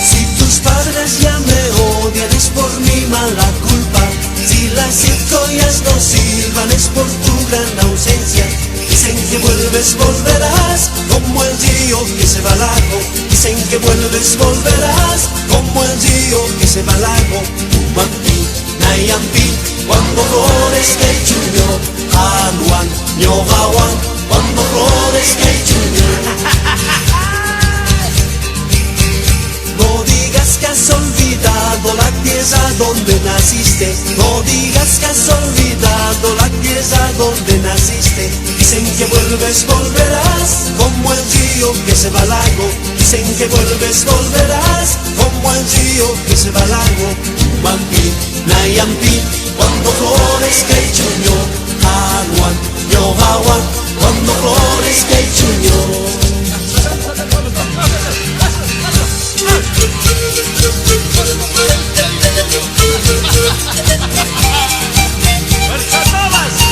Si tus padres ya me odian es por mi mala culpa. Si las historias no sirvan es por tu gran ausencia. Dicen que vuelves, volverás, como el río que se va al lago. Dicen que vuelves, volverás, como el río que se va al lago. Mampi, nayampi, cuando flores que chuño, anuan, ñogawan, cuando flores que chuño. No digas que has olvidado la tierra donde naciste. No digas que has olvidado la tierra vuelves a donde naciste. Dicen que vuelves, volverás, como el río que se va largo. Dicen que vuelves, volverás, como el río que se va largo. Mampi, Nayampi, cuando flores que chuño, aguan, yo aguan, cuando flores que chuño. ¡Fuerzas Novas!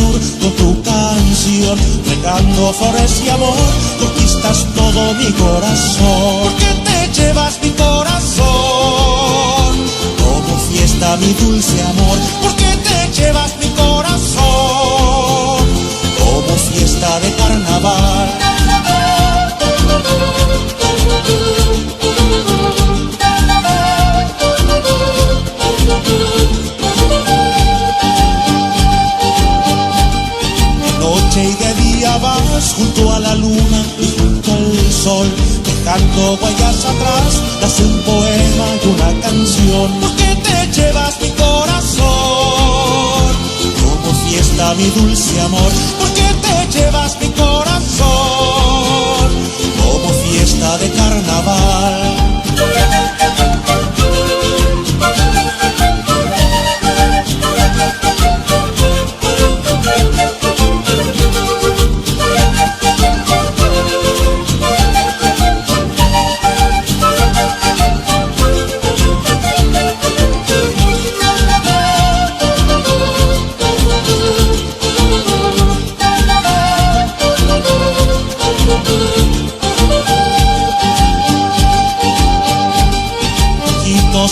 sur con tu canción, regando flores y amor, conquistas todo mi corazón. Porque te llevas mi corazón como fiesta, mi dulce amor. Porque te llevas mi corazón como fiesta de carnaval. Noche y de día vas junto a la luna y junto al sol, dejando huellas atrás, das un poema y una canción. Porque te llevas mi corazón como fiesta, mi dulce amor. Porque te llevas mi corazón como fiesta de carnaval.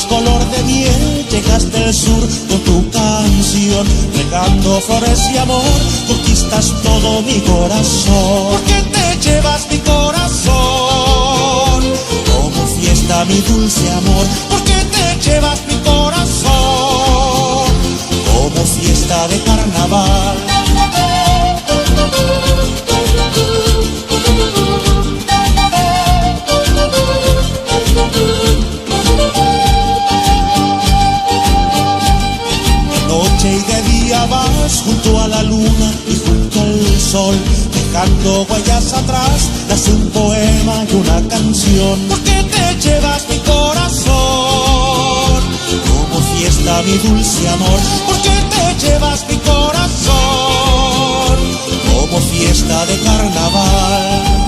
Color de miel, llegas del sur con tu canción, regando flores y amor, conquistas todo mi corazón. Porque te llevas mi corazón como fiesta, mi dulce amor. Porque te llevas mi corazón como fiesta de carnaval. Noche y de día vas junto a la luna y junto al sol, dejando huellas atrás, das un poema y una canción. Porque te llevas mi corazón como fiesta, mi dulce amor. Porque te llevas mi corazón como fiesta de carnaval.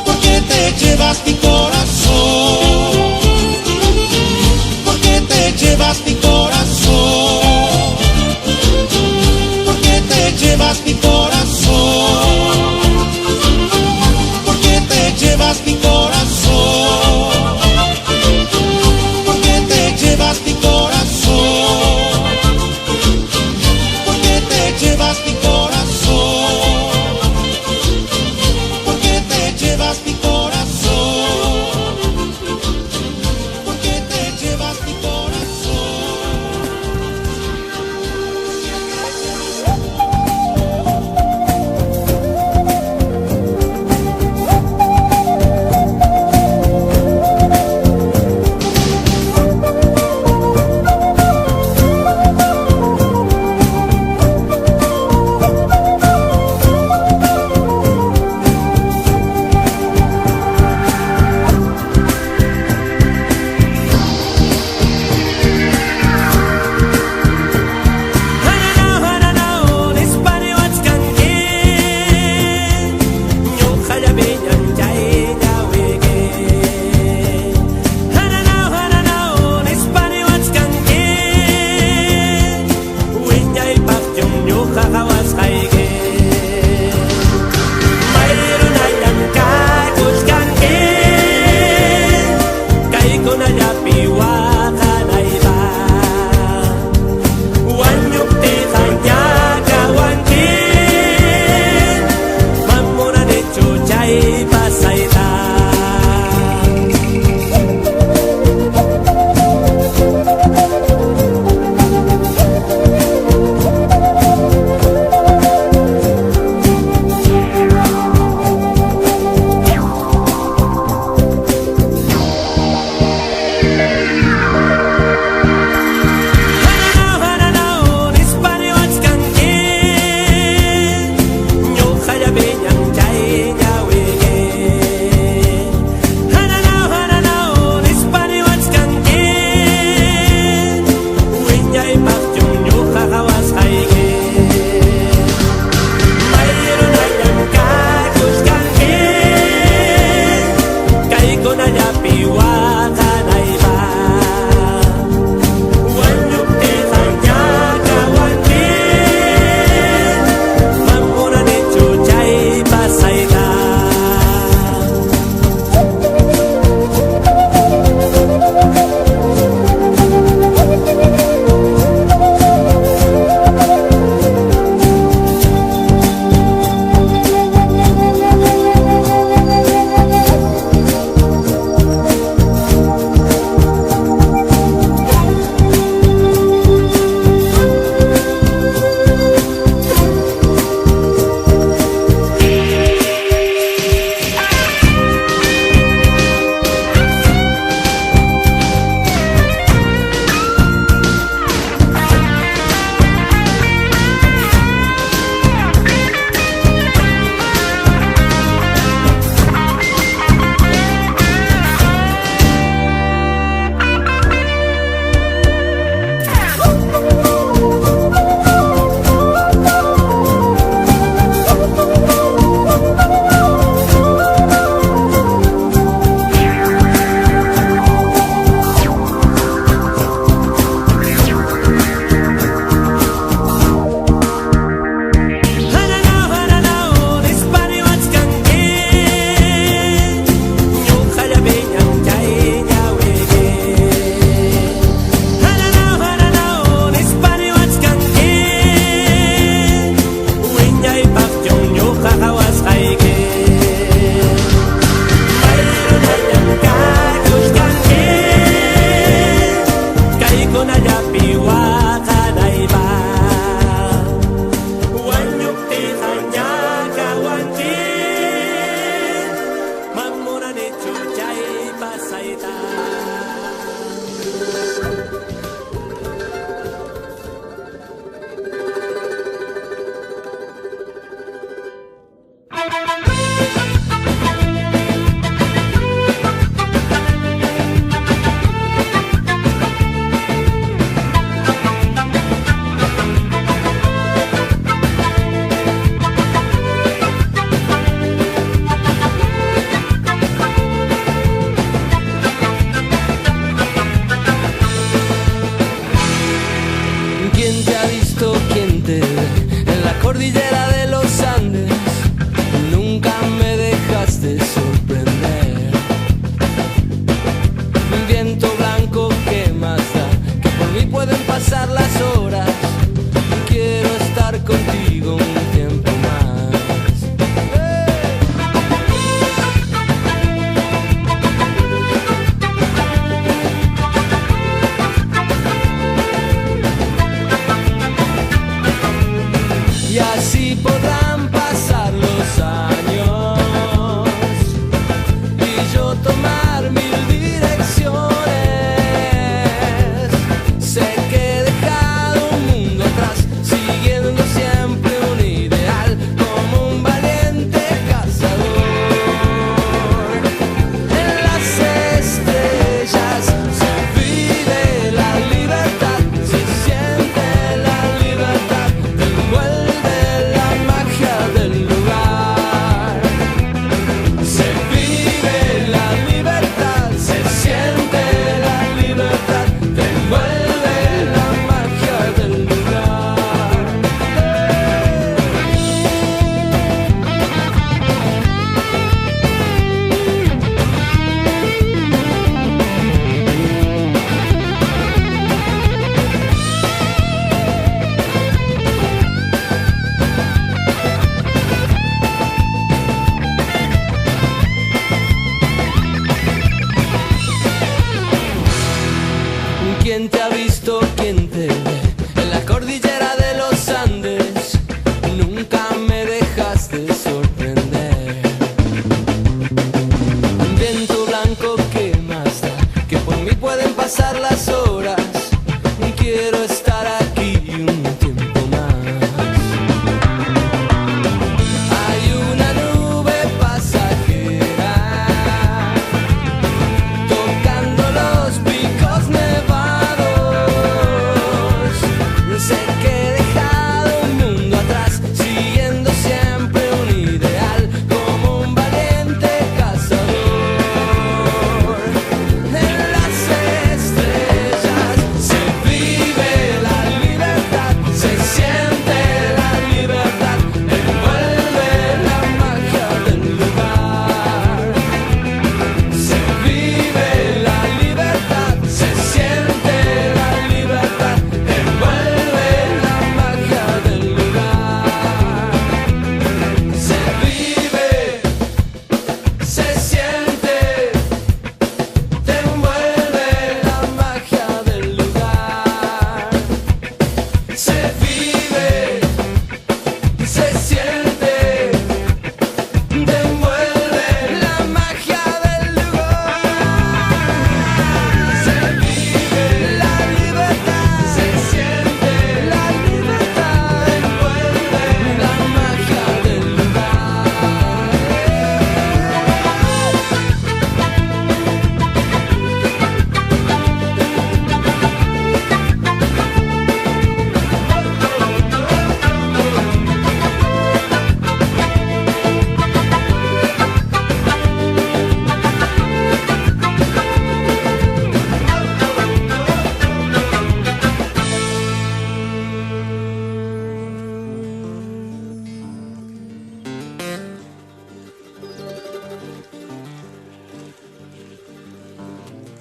Porque te llevas mi corazón, porque te llevas mi corazón, porque te llevas mi corazón, porque te llevas mi corazón, porque te llevas mi corazón, porque te llevas mi corazón. Porque te llevas mi corazón, porque te llevas mi corazón. Bella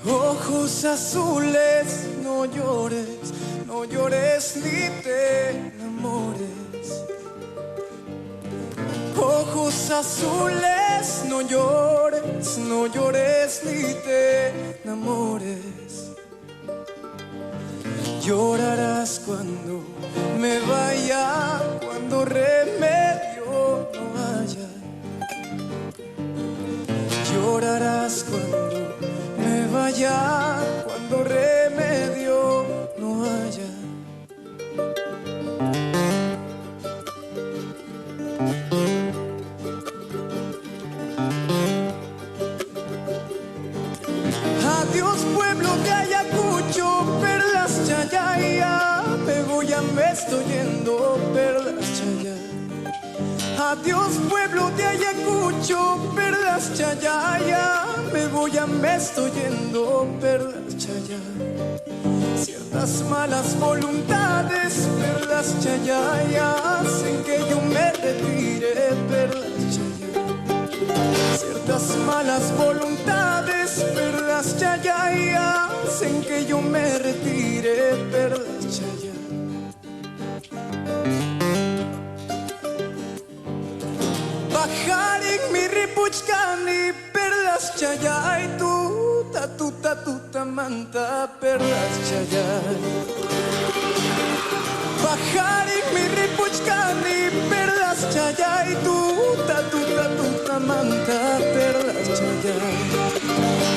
Ojos azules, no llores, no llores ni te enamores. Ojos azules, no llores, no llores ni te enamores. Llorarás cuando me vaya, cuando remedio no haya. Llorarás cuando me vaya, cuando remedio no haya. Adiós pueblo de Ayacucho, perlas chayaya, me voy a me estoy yendo, perlas chayaya. Adiós pueblo de Ayacucho, perlas chayaya, me voy a me estoy yendo, perlas chayaya. Ciertas malas voluntades, perlas chayaya, hacen que yo me retire, perlas chayaya. Ciertas malas voluntades, perlas chayaya, hacen que yo me retire, perlas chayaya. Bajar en mi ripuchcani, perlas chayay, tuta manta, perlas chayay. Bajar en mi ripuchcani, perlas chayay, tuta manta, perlas chayay.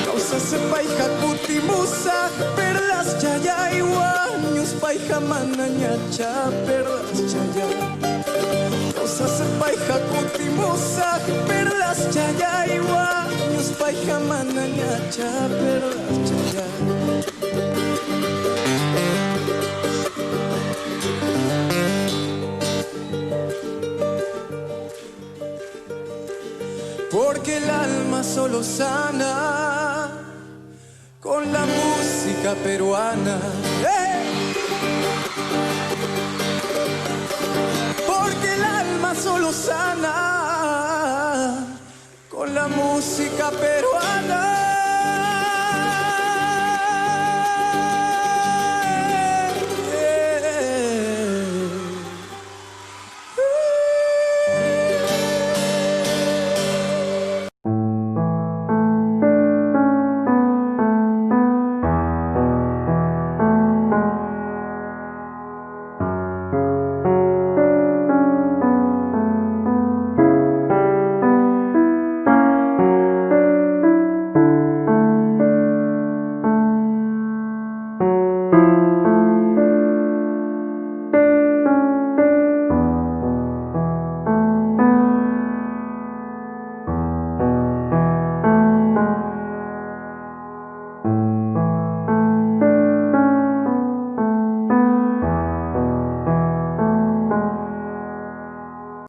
Causa se paija kutimusa, perlas chayay, guaños paija manañacha, perlas chayay. Causa se paija kutimusa, perlas chayay, guaños paija manañacha, perlas chayay. Porque el alma solo sana con la música peruana. Porque el alma solo sana con la música peruana.